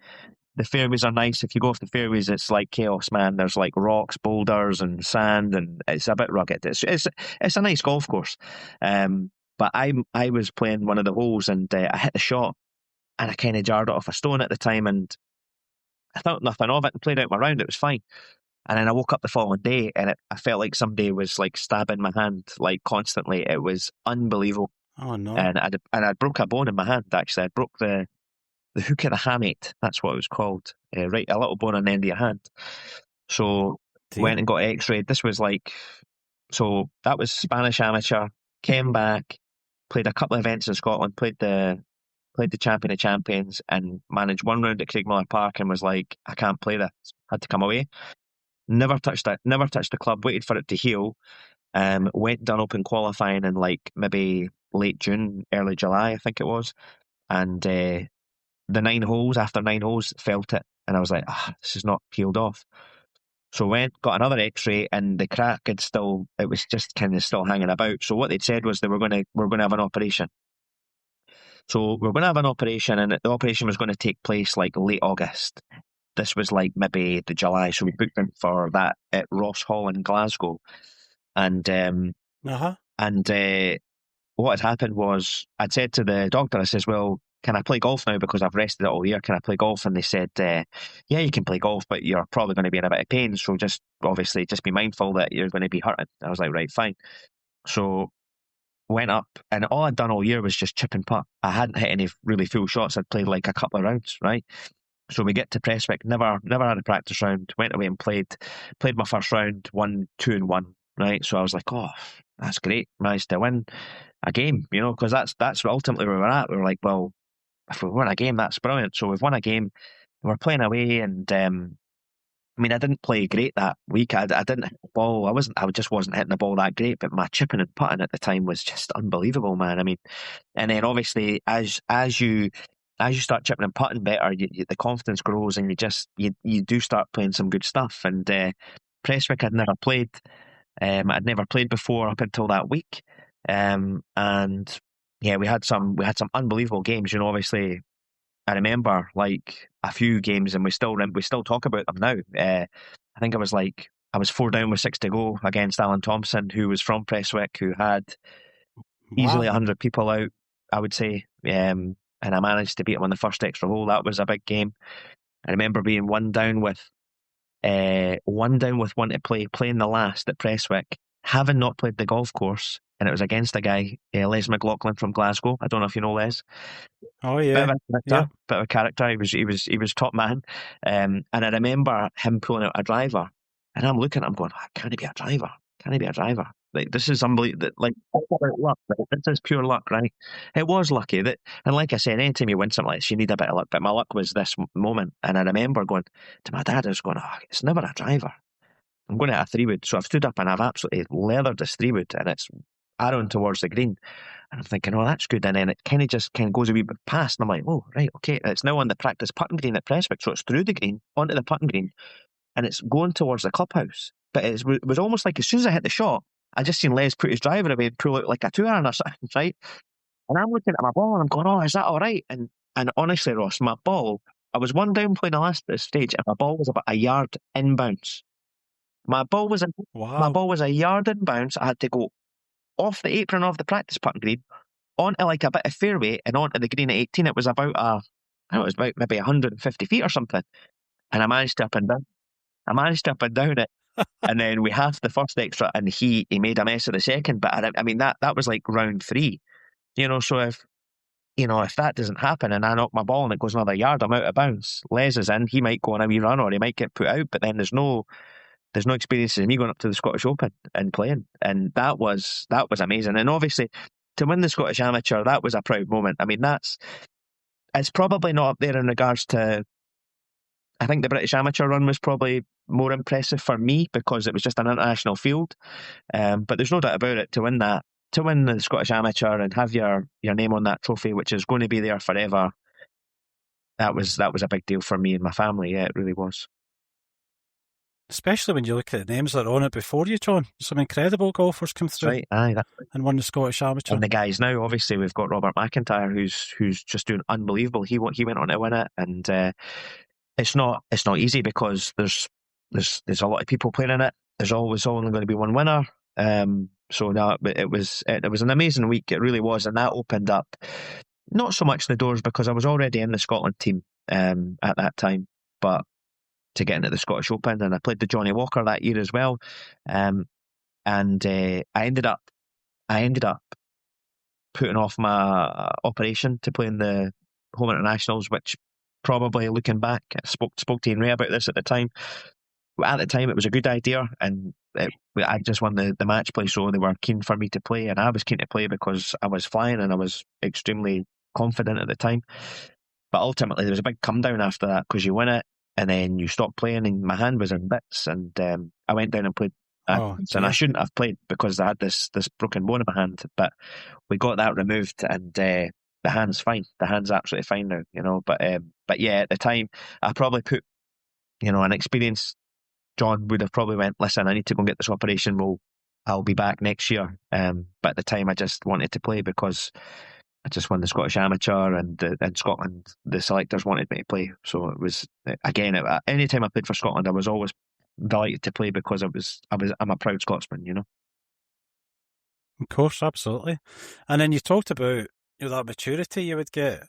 The fairways are nice. If you go off the fairways, it's like chaos, man. There's like rocks, boulders, and sand, and it's a bit rugged. It's a nice golf course. But I was playing one of the holes, and I hit the shot, and I kind of jarred it off a stone at the time, and I thought nothing of it and played out my round. It was fine. And then I woke up the following day, and I felt like somebody was like stabbing my hand like constantly. It was unbelievable. Oh no! And I broke a bone in my hand. Actually, I broke the hook of the hamate. That's what it was called. Right, a little bone on the end of your hand. So went and got X-rayed. This was so that was Spanish amateur. Came back, played a couple of events in Scotland. Played the Champion of Champions, and managed one round at Craigmillar Park, and was like, I can't play this. Had to come away. Never touched the club. Waited for it to heal. Went done open qualifying in like maybe late June, early July, I think it was, and. After 9 holes, felt it, and I was like, this is not peeled off. So went, got another X-ray, and the crack it was just kind of still hanging about. So what they'd said was we're going to have an operation. So we're going to have an operation, and the operation was going to take place like late August. This was like maybe the July, so we booked them for that at Ross Hall in Glasgow, and what had happened was I'd said to the doctor, I says, well, can I play golf now because I've rested it all year? Can I play golf? And they said, yeah, you can play golf, but you're probably going to be in a bit of pain. So just be mindful that you're going to be hurting. I was like, right, fine. So went up, and all I'd done all year was just chip and putt. I hadn't hit any really full shots. I'd played like a couple of rounds, right? So we get to Prestwick, never had a practice round, went away and played my first round, won 2 and 1, right? So I was like, oh, that's great. Managed to win a game, because that's ultimately where we're at. We were like, well, if we win a game, that's brilliant. So we've won a game. We're playing away, and I didn't play great that week. I didn't hit the ball. I just wasn't hitting the ball that great. But my chipping and putting at the time was just unbelievable, man. And then obviously as you start chipping and putting better, the confidence grows, and you do start playing some good stuff. And Prestwick I'd never played. I'd never played before up until that week. And yeah, we had some unbelievable games. Obviously, I remember like a few games, and we still talk about them now. I think I was 4 down with 6 to go against Alan Thompson, who was from Prestwick, who had easily 100 people out, I would say. And I managed to beat him on the first extra hole. That was a big game. I remember being 1 down with 1 to play, playing the last at Prestwick, having not played the golf course. And it was against a guy, Les McLaughlin from Glasgow. I don't know if you know Les. Oh yeah, bit of a character. He was top man. And I remember him pulling out a driver, and I'm looking at him going, "Can he be a driver? Can he be a driver? Like, this is unbelievable. Like, luck. Right? This is pure luck, right? It was lucky that, and like I said, anytime you win something like this, you need a bit of luck. But my luck was this moment, and I remember going to my dad, I was going, it's never a driver. I'm going to hit a 3-wood. So I've stood up and I've absolutely leathered this 3-wood, and it's arrowing towards the green. And I'm thinking, that's good. And then it kind of goes a wee bit past. And I'm like, oh, right, okay. It's now on the practice putting green at Prestwick. So it's through the green, onto the putting green, and it's going towards the clubhouse. But it was almost like as soon as I hit the shot, I just seen Les put his driver away and pull out like a 2-iron or something, right? And I'm looking at my ball and I'm going, is that all right? And honestly, Ross, my ball, I was 1 down playing the last stage, and my ball was about a yard inbounds. My ball was a yard inbounds. I had to go off the apron of the practice putting green, onto like a bit of fairway, and onto the green at 18. It was about maybe 150 feet or something. And I managed to up and down it. And then we halved the first extra, and he made a mess of the second. But that was like round 3. So if that doesn't happen and I knock my ball and it goes another yard, I'm out of bounds. Les is in, he might go on a wee run, or he might get put out, but then there's no experience in me going up to the Scottish Open and playing. And that was amazing. And obviously, to win the Scottish Amateur, that was a proud moment. It's probably not up there in regards to, I think the British Amateur run was probably more impressive for me because it was just an international field. But there's no doubt about it, to win the Scottish Amateur and have your name on that trophy, which is going to be there forever, that was a big deal for me and my family. Yeah, it really was. Especially when you look at the names that are on it before you, John. Some incredible golfers come through. Right, aye, and won the Scottish Amateur. And the guys now, obviously, we've got Robert McIntyre, who's just doing unbelievable. He went on to win it, and it's not easy because there's a lot of people playing in it. There's always only going to be one winner. So no, but it was an amazing week. It really was, and that opened up not so much the doors because I was already in the Scotland team at that time, but to get into the Scottish Open, and I played the Johnny Walker that year as well. And I ended up putting off my operation to play in the home internationals, which probably looking back, I spoke to Ian Ray about this at the time. At the time, it was a good idea, and I just won the match play, so they were keen for me to play, and I was keen to play because I was flying and I was extremely confident at the time. But ultimately, there was a big come down after that because you win it and then you stop playing, and my hand was in bits, and I went down and played. And I shouldn't have played because I had this broken bone in my hand, but we got that removed, and the hand's fine. The hand's absolutely fine now, you know. But yeah, at the time, I probably put, you know, an experienced John would have probably went, listen, I need to go and get this operation. I'll be back next year. But at the time, I just wanted to play because I just won the Scottish Amateur, and in Scotland, the selectors wanted me to play. So it was, again, any time I played for Scotland, I was always delighted to play because I'm a proud Scotsman, you know. Of course, absolutely. And then you talked about, you know, that maturity you would get,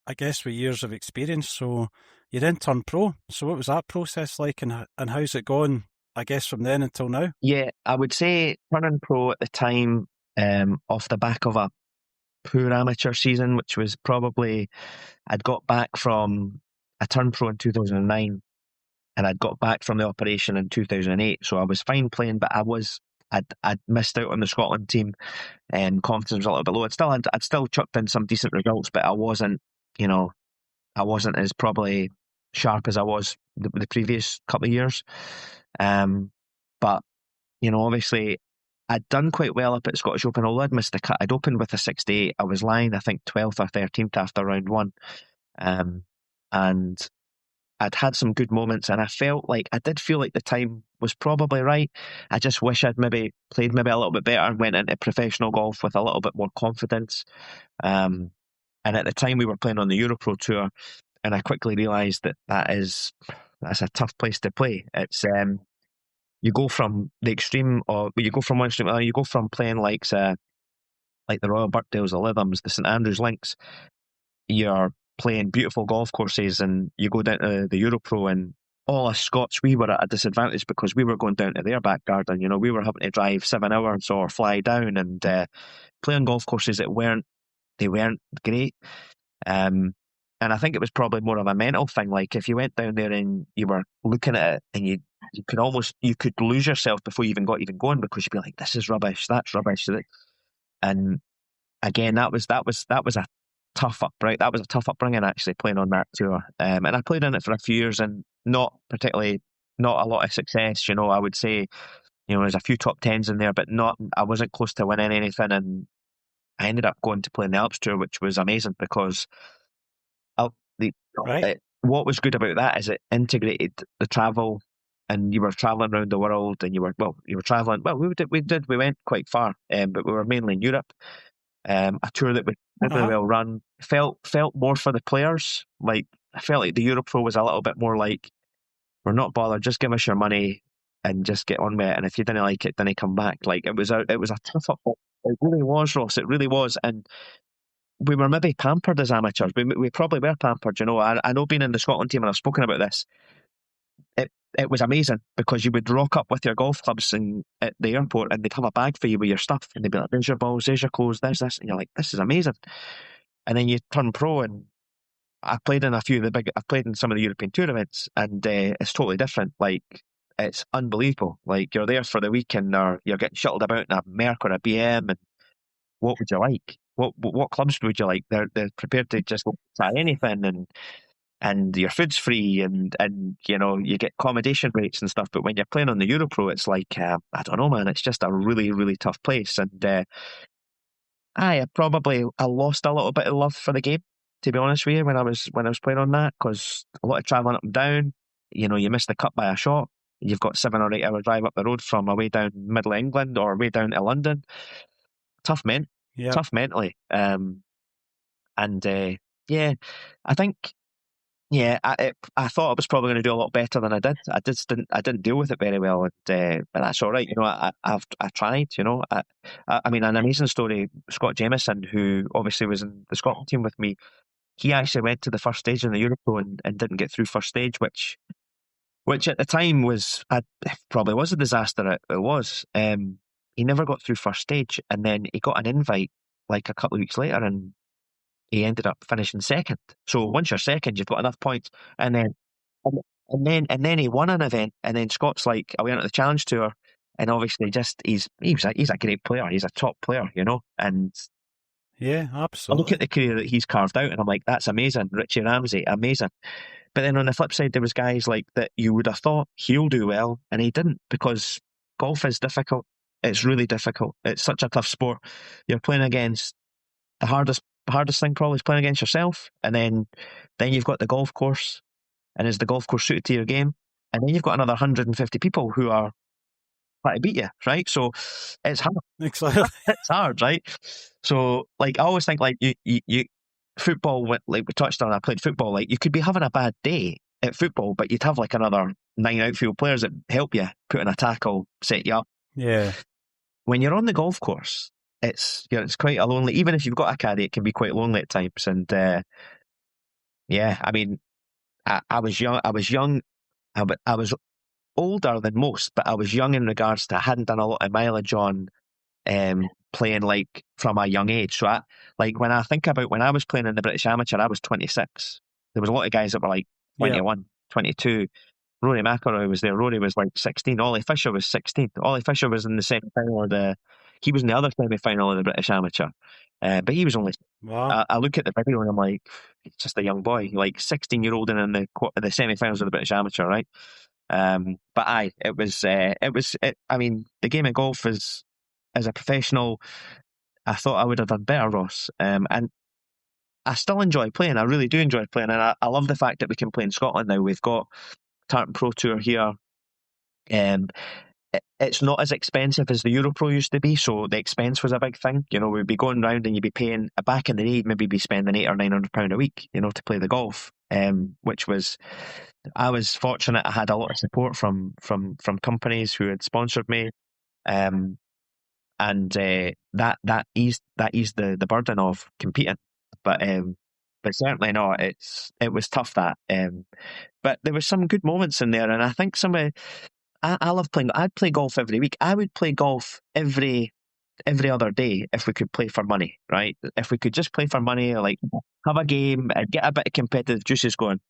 I guess, with years of experience. So you then turned pro. So what was that process like, and how's it going, I guess, from then until now? Yeah, I would say turning pro at the time, off the back of a poor amateur season, which was probably, I turned pro in 2009, and I'd got back from the operation in 2008. So I was fine playing, but I'd missed out on the Scotland team, and confidence was a little bit low. I'd still chucked in some decent results, but I wasn't as probably sharp as I was the previous couple of years. But, you know, obviously I'd done quite well up at Scottish Open, although I'd missed the cut. I'd opened with a 68. I was lying, I think, 12th or 13th after round one. And I'd had some good moments, and I did feel like the time was probably right. I just wish I'd maybe played a little bit better and went into professional golf with a little bit more confidence. And at the time we were playing on the Europro Tour, and I quickly realised that's a tough place to play. It's you go from the extreme, or you go from one extreme, you go from playing like the Royal Birkdales, the Lothians, the St Andrews Links. You're playing beautiful golf courses, and you go down to the Europro, and all us Scots, we were at a disadvantage because we were going down to their back garden. You know, we were having to drive 7 hours or fly down and play on golf courses that weren't great. And I think it was probably more of a mental thing. Like if you went down there and you were looking at it, and you could lose yourself before you even got going, because you'd be like, this is rubbish, that's rubbish. And again, that was a tough that was a tough upbringing, actually, playing on that tour. And I played in it for a few years, and not a lot of success. You know, I would say, you know, there's a few top tens in there, but I wasn't close to winning anything. And I ended up going to play in the Alps Tour, which was amazing because what was good about that is it integrated the travel, and you were traveling around the world, and you were traveling. Well, we went quite far, but we were mainly in Europe. A tour that was really well run. Felt more for the players. Like, I felt like the Europro was a little bit more like, we're not bothered, just give us your money and just get on with it. And if you didn't like it, then come back. Like, it was a tough up. It really was, Ross. It really was. And we were maybe pampered as amateurs. We probably were pampered, you know. I know, being in the Scotland team, and I've spoken about this, it was amazing because you would rock up with your golf clubs at the airport, and they'd have a bag for you with your stuff, and they'd be like, there's your balls, there's your clothes, there's this, and you're like, this is amazing. And then you turn pro, and I've played in some of the European Tour events, and it's totally different. Like, it's unbelievable. Like, you're there for the weekend, or you're getting shuttled about in a Merc or a BM, and what would you like? What clubs would you like? They're prepared to just try anything, and your food's free, and you know, you get accommodation rates and stuff. But when you're playing on the Europro, it's like, I don't know, man, it's just a really, really tough place. And I lost a little bit of love for the game, to be honest with you, when I was playing on that, because a lot of travelling up and down. You know, you miss the cut by a shot, you've got 7 or 8 hour drive up the road from away down middle of England or way down to London. Tough mentally. Yeah, I think Yeah, I thought I was probably going to do a lot better than I did. I didn't deal with it very well, but that's all right. I tried. I mean, an amazing story. Scott Jamieson, who obviously was in the Scotland team with me, he actually went to the first stage in the Europro and didn't get through first stage, which at the time probably was a disaster. It was. He never got through first stage, and then he got an invite like a couple of weeks later, and he ended up finishing second. So once you're second, you've got enough points, and then and then he won an event, and then Scott's like, I went on the Challenge Tour, and obviously he's a great player, he's a top player, and Yeah, I absolutely. look at the career that he's carved out, and I'm like, that's amazing. Richie Ramsey, amazing. But then on the flip side, there was guys like that you would have thought he'll do well, and he didn't, because golf is difficult. It's really difficult. It's such a tough sport. You're playing against the hardest thing probably is playing against yourself, and then you've got the golf course, and is the golf course suited to your game? And then you've got another 150 people who are trying to beat you, right? So it's hard. Exactly. It's hard, right? So like I always think like you football, like we touched on, I played football, like you could be having a bad day at football, but you'd have like another 9 outfield players that help you put in a tackle, set you up. Yeah. When you're on the golf course, it's quite a lonely. Even if you've got a caddy, it can be quite lonely at times. And yeah, I mean, I was young. I was older than most, but I was young in regards to I hadn't done a lot of mileage on playing like from a young age. So like when I think about when I was playing in the British Amateur, I was 26. There was a lot of guys that were like 21, 22. Rory McIlroy was there. Rory was like 16. Ollie Fisher was 16. Ollie Fisher was in the semi-final he was in the other semi-final of the British Amateur. But he was only... Wow. I look at the video and I'm like, it's just a young boy, like 16-year-old in the semi-finals of the British Amateur, right? But I mean, the game of golf as a professional, I thought I would have done better, Ross. And I still enjoy playing. I really do enjoy playing. And I love the fact that we can play in Scotland now. We've got Tartan Pro Tour here. It's not as expensive as the Europro used to be, so the expense was a big thing. We'd be going round and you'd be paying, back in the day, maybe be spending £800 or £900 a week, to play the golf. Which was, I was fortunate. I had a lot of support from companies who had sponsored me, and that eased the burden of competing. But certainly not. It was tough that. But there were some good moments in there, and I think I love playing. I'd play golf every week. I would play golf every other day if we could play for money, right? If we could just play for money, like have a game and get a bit of competitive juices going.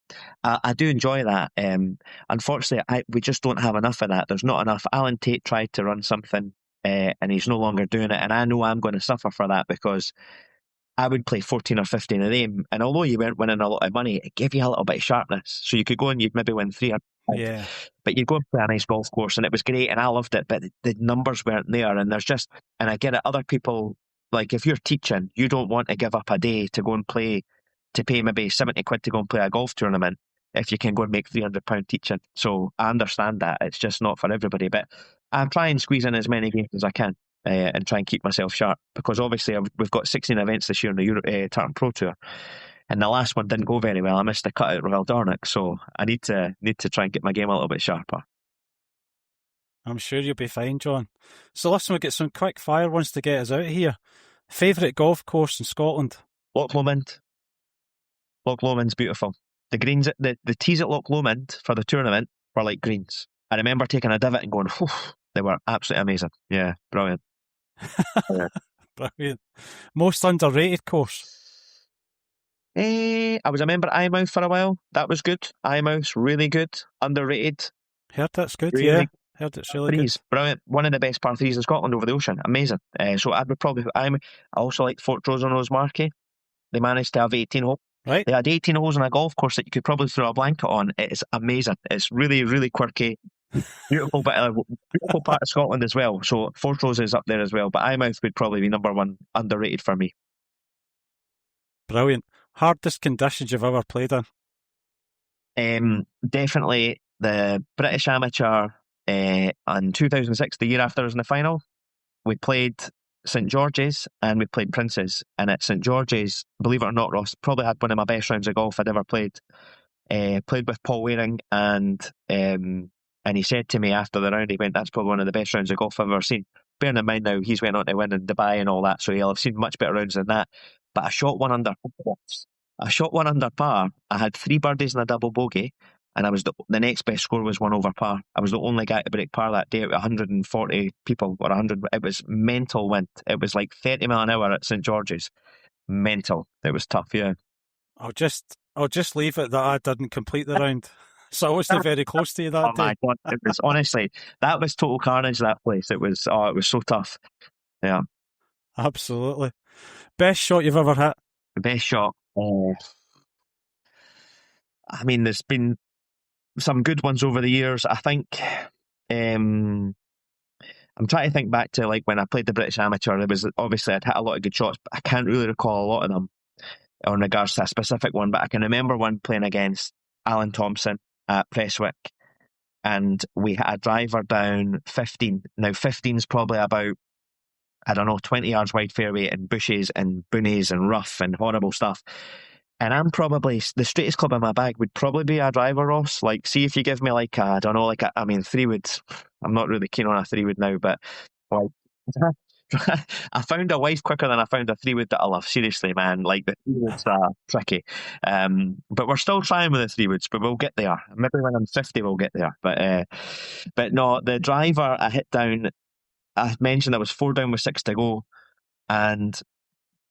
I do enjoy that. Unfortunately, we just don't have enough of that. There's not enough. Alan Tate tried to run something, and he's no longer doing it. And I know I'm going to suffer for that, because I would play 14 or 15 of them, and although you weren't winning a lot of money, it gave you a little bit of sharpness. So you could go and you'd maybe win 300. Yeah. But you'd go and play a nice golf course, and it was great, and I loved it, but the numbers weren't there. And I get it, other people, like if you're teaching, you don't want to give up a day to go and play, to pay maybe 70 quid to go and play a golf tournament if you can go and make £300 teaching. So I understand that. It's just not for everybody, but I'm trying to squeeze in as many games as I can. And try and keep myself sharp, because obviously we've got 16 events this year in the Tartan Pro Tour, and the last one didn't go very well. I missed a cut at Royal Dornoch, so I need to try and get my game a little bit sharper. I'm sure you'll be fine, John. So listen, we'll get some quick fire ones to get us out of here. Favourite golf course in Scotland? Loch Lomond. Loch Lomond's beautiful. The greens, the tees at Loch Lomond for the tournament were like greens. I remember taking a divot and going, they were absolutely amazing. Yeah, brilliant. Brilliant. Most underrated course? I was a member at Eyemouth for a while. That was good. Eyemouth's really good. Underrated. Heard that's good, really, yeah. Heard it's really threes, good. Brilliant. One of the best par threes in Scotland over the ocean. Amazing. So I would probably put Eyemouth. I also like Fort Rose Marquee. They managed to have 18 holes. Right. They had 18 holes on a golf course that you could probably throw a blanket on. It is amazing. It's really, really quirky. Beautiful part of Scotland as well. So Fort Rose is up there as well, but Eyemouth would probably be number one underrated for me. Brilliant. Hardest conditions you've ever played in? Definitely the British Amateur in 2006, the year after I was in the final. We played St George's and we played Prince's, and at St George's, believe it or not, Ross, probably had one of my best rounds of golf I'd ever played. played with Paul Waring, and he said to me after the round, he went, "That's probably one of the best rounds of golf I've ever seen." Bearing in mind now, he's went on to win in Dubai and all that, so he'll have seen much better rounds than that. But I shot one under par. I had 3 birdies and a double bogey, and I was the next best score was 1 over par. I was the only guy to break par that day out of 140 people, or 100. It was mental wind. It was like 30 mile an hour at St George's. Mental. It was tough, yeah. I'll just leave it that I didn't complete the round. So I wasn't very close to you that day. Oh my God, it was honestly, that was total carnage, that place. It was so tough. Yeah. Absolutely. Best shot you've ever hit? The best shot. I mean, there's been some good ones over the years. I think I'm trying to think back to like when I played the British Amateur. There was obviously I'd hit a lot of good shots, but I can't really recall a lot of them in regards to a specific one. But I can remember one playing against Alan Thompson at Prestwick, and we had a driver down 15. Now 15's probably about, I don't know, 20 yards wide fairway and bushes and boonies and rough and horrible stuff. And I'm probably, the straightest club in my bag would probably be a driver, Ross. Like, see if you give me like I don't know, like I mean, 3-wood. I'm not really keen on a 3-wood now, but like, I found a wife quicker than I found a 3-wood that I love. Seriously, man. Like, the 3-woods are tricky. But we're still trying with the 3-woods, but we'll get there. Maybe when I'm 50, we'll get there. But no, the driver I hit down, I mentioned I was 4 down with 6 to go, and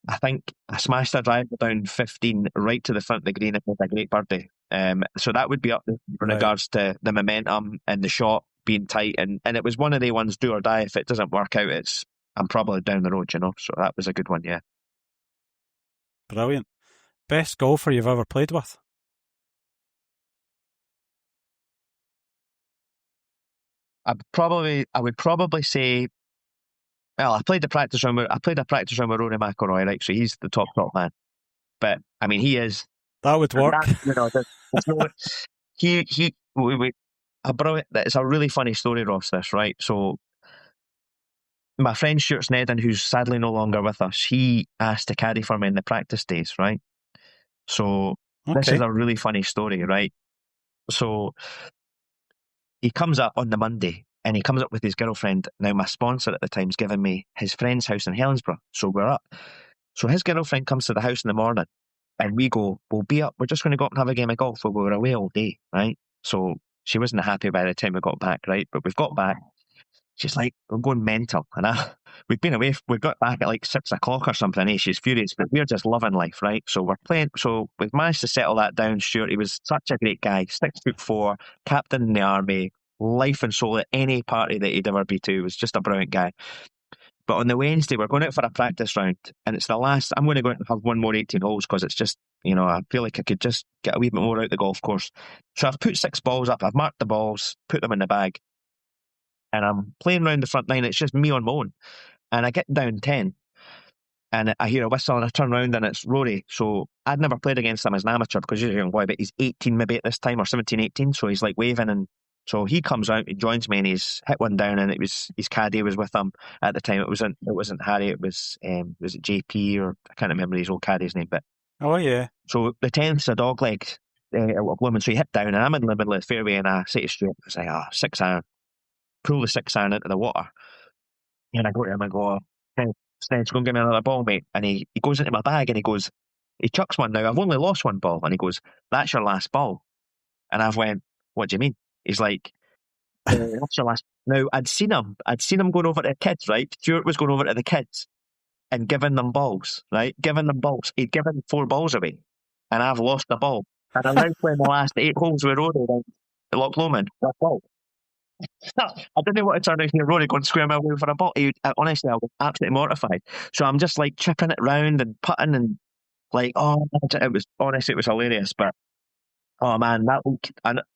I think I smashed a driver down 15 right to the front of the green and with a great birdie. So that would be up in regards to the momentum and the shot being tight, and it was one of the ones, do or die. If it doesn't work out, I'm probably down the road, so that was a good one. Yeah. Brilliant. Best golfer you've ever played with? I would probably say, well, I played a practice round with Rory McIlroy, right? So he's the top man. But I mean, he is. That would work. It's a really funny story, Ross, this, right? So my friend Stuart Snedden, who's sadly no longer with us, he asked to caddie for me in the practice days, right? So This is a really funny story, right? So he comes up on the Monday, and he comes up with his girlfriend. Now, my sponsor at the time's given me his friend's house in Helensburgh. So we're up. So his girlfriend comes to the house in the morning, and we go, we'll be up. We're just going to go up and have a game of golf. We were away all day, right? So she wasn't happy by the time we got back, right? But we've got back. She's like, we're going mental. And we've been away. We got back at like 6 o'clock or something. She's furious, but we're just loving life, right? So we're playing. So we've managed to settle that down. Stuart, he was such a great guy, 6'4", captain in the army, life and soul at any party that he'd ever be to. He was just a brilliant guy. But on the Wednesday, we're going out for a practice round, and it's the last. I'm going to go out and have one more 18 holes because it's just, I feel like I could just get a wee bit more out the golf course. So I've put 6 balls up. I've marked the balls, put them in the bag, and I'm playing around the front 9. It's just me on my own, and I get down 10, and I hear a whistle, and I turn around, and it's Rory. So I'd never played against him as an amateur because he's a young boy, but he's 18 maybe at this time, or 17, 18. So he's like waving, and so he comes out, he joins me, and he's hit one down, and it was his caddie was with him at the time. It wasn't Harry, it was it JP, or I can't remember his old caddie's name, but oh yeah. So the 10th's a dog leg at Loch Lomond, so he hit down, and I'm in the middle of the fairway, and I say to Stuart, I say, 6 iron, pull the 6 iron into the water, and I go to him and go, Snedge, go and give me another ball, mate. And he goes into my bag, and he chucks one. Now I've only lost one ball, and he goes, that's your last ball. And I've went, what do you mean? He's like, that's your last. Now I'd seen him going over to the kids, right? Stuart was going over to the kids and giving them balls, right? Giving them balls. He'd given 4 balls away, and I've lost the ball. And I'm now playing the last 8 holes with Rory at Loch Lomond. That ball. I didn't want to turn out here, Rory, going square my way for a ball. Honestly, I was absolutely mortified. So I'm just like chipping it round and putting, and like, it was hilarious. But oh man,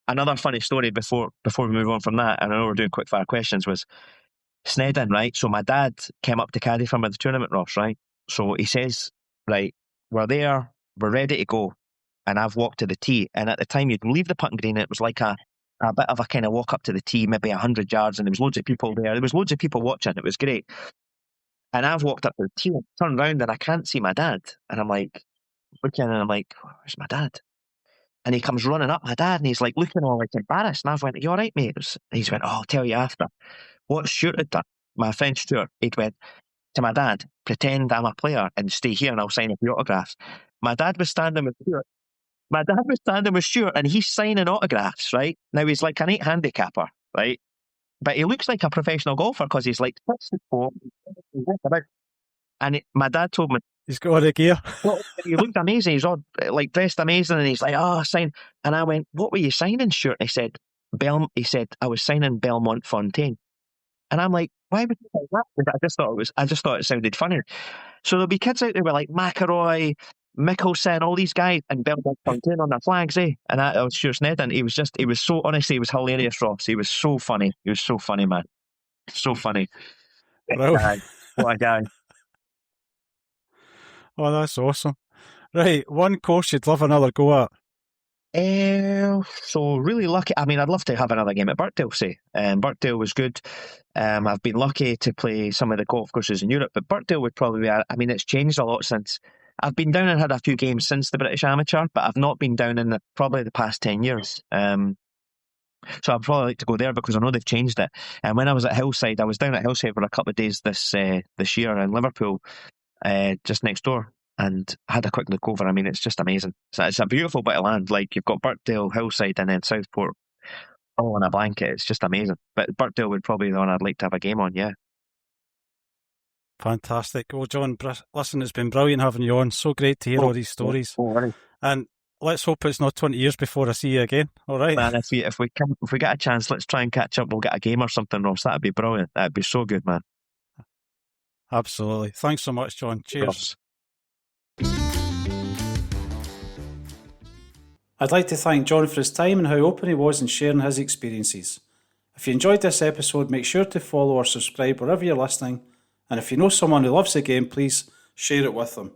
another funny story before we move on from that, and I know we're doing quick fire questions, was Snedden, right? So my dad came up to caddie for me at the tournament, Ross, right? So he says, right, we're there, we're ready to go, and I've walked to the tee, and at the time you'd leave the putting green, and it was like a bit of a kind of walk up to the tee, maybe 100 yards, and there was loads of people there. There was loads of people watching. It was great. And I've walked up to the tee, turned around, and I can't see my dad. And I'm like, looking, and I'm like, where's my dad? And he comes running up my dad, and he's like looking all like embarrassed. And I went, "You all right, mate?" He's went, "Oh, I'll tell you after." What Stuart had done, my friend Stuart, he'd went to my dad, "Pretend I'm a player and stay here and I'll sign a few autographs." My dad was standing with Stuart. My dad was standing with Stuart and he's signing autographs, right? Now he's like an 8 handicapper, right? But he looks like a professional golfer because he's like 64. And my dad told me, He's got all the gear. well, he looked amazing. He's all like dressed amazing, and he's like, "Oh, sign." And I went, "What were you signing, Stuart?" And he said, "I was signing Belmont Fontaine." And I'm like, "Why would you say that?" Because I just thought it sounded funny. So there'll be kids out there with like McIlroy, Mickelson, all these guys, and Belmont Fontaine on their flags, eh? And I was Stuart Snedden. He was so, honestly, he was hilarious, Ross. He was so funny. He was so funny, man. So funny. Brilliant. What a guy. Oh, that's awesome. Right, one course you'd love another go at. So really lucky. I mean, I'd love to have another game at Birkdale, say. Birkdale was good. I've been lucky to play some of the golf courses in Europe, but Birkdale would probably be, I mean, it's changed a lot since. I've been down and had a few games since the British Amateur, but I've not been down in probably the past 10 years. So I'd probably like to go there because I know they've changed it. And when I was at Hillside, I was down at Hillside for a couple of days this year in Liverpool, just next door, and had a quick look over. I mean, it's just amazing. So it's a beautiful bit of land. Like, you've got Birkdale, Hillside, and then Southport all in a blanket. It's just amazing. But Birkdale would probably be the one I'd like to have a game on, yeah. Fantastic. Well, John, listen, it's been brilliant having you on. So great to hear all these stories. Right. And let's hope it's not 20 years before I see you again. All right. Man, if we get a chance, let's try and catch up. We'll get a game or something, Ross. That'd be brilliant. That'd be so good, man. Absolutely. Thanks so much, John. Cheers. I'd like to thank John for his time and how open he was in sharing his experiences. If you enjoyed this episode, make sure to follow or subscribe wherever you're listening, and if you know someone who loves the game, please share it with them.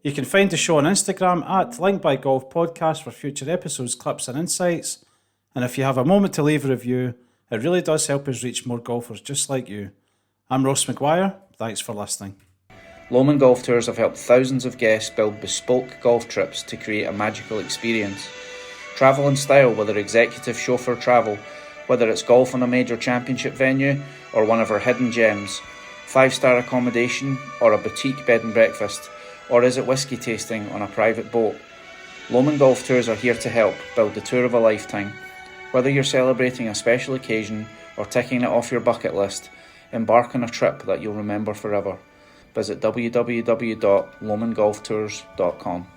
You can find the show on Instagram at Link by Golf Podcast for future episodes, clips and insights, and if you have a moment to leave a review, it really does help us reach more golfers just like you. I'm Ross McGuire. Thanks for listening. Lomond Golf Tours have helped thousands of guests build bespoke golf trips to create a magical experience. Travel in style with our executive chauffeur travel, whether it's golf on a major championship venue or one of our hidden gems, 5-star accommodation or a boutique bed and breakfast, or is it whiskey tasting on a private boat? Lomond Golf Tours are here to help build the tour of a lifetime. Whether you're celebrating a special occasion or ticking it off your bucket list, embark on a trip that you'll remember forever. Visit www.lomondgolftours.com.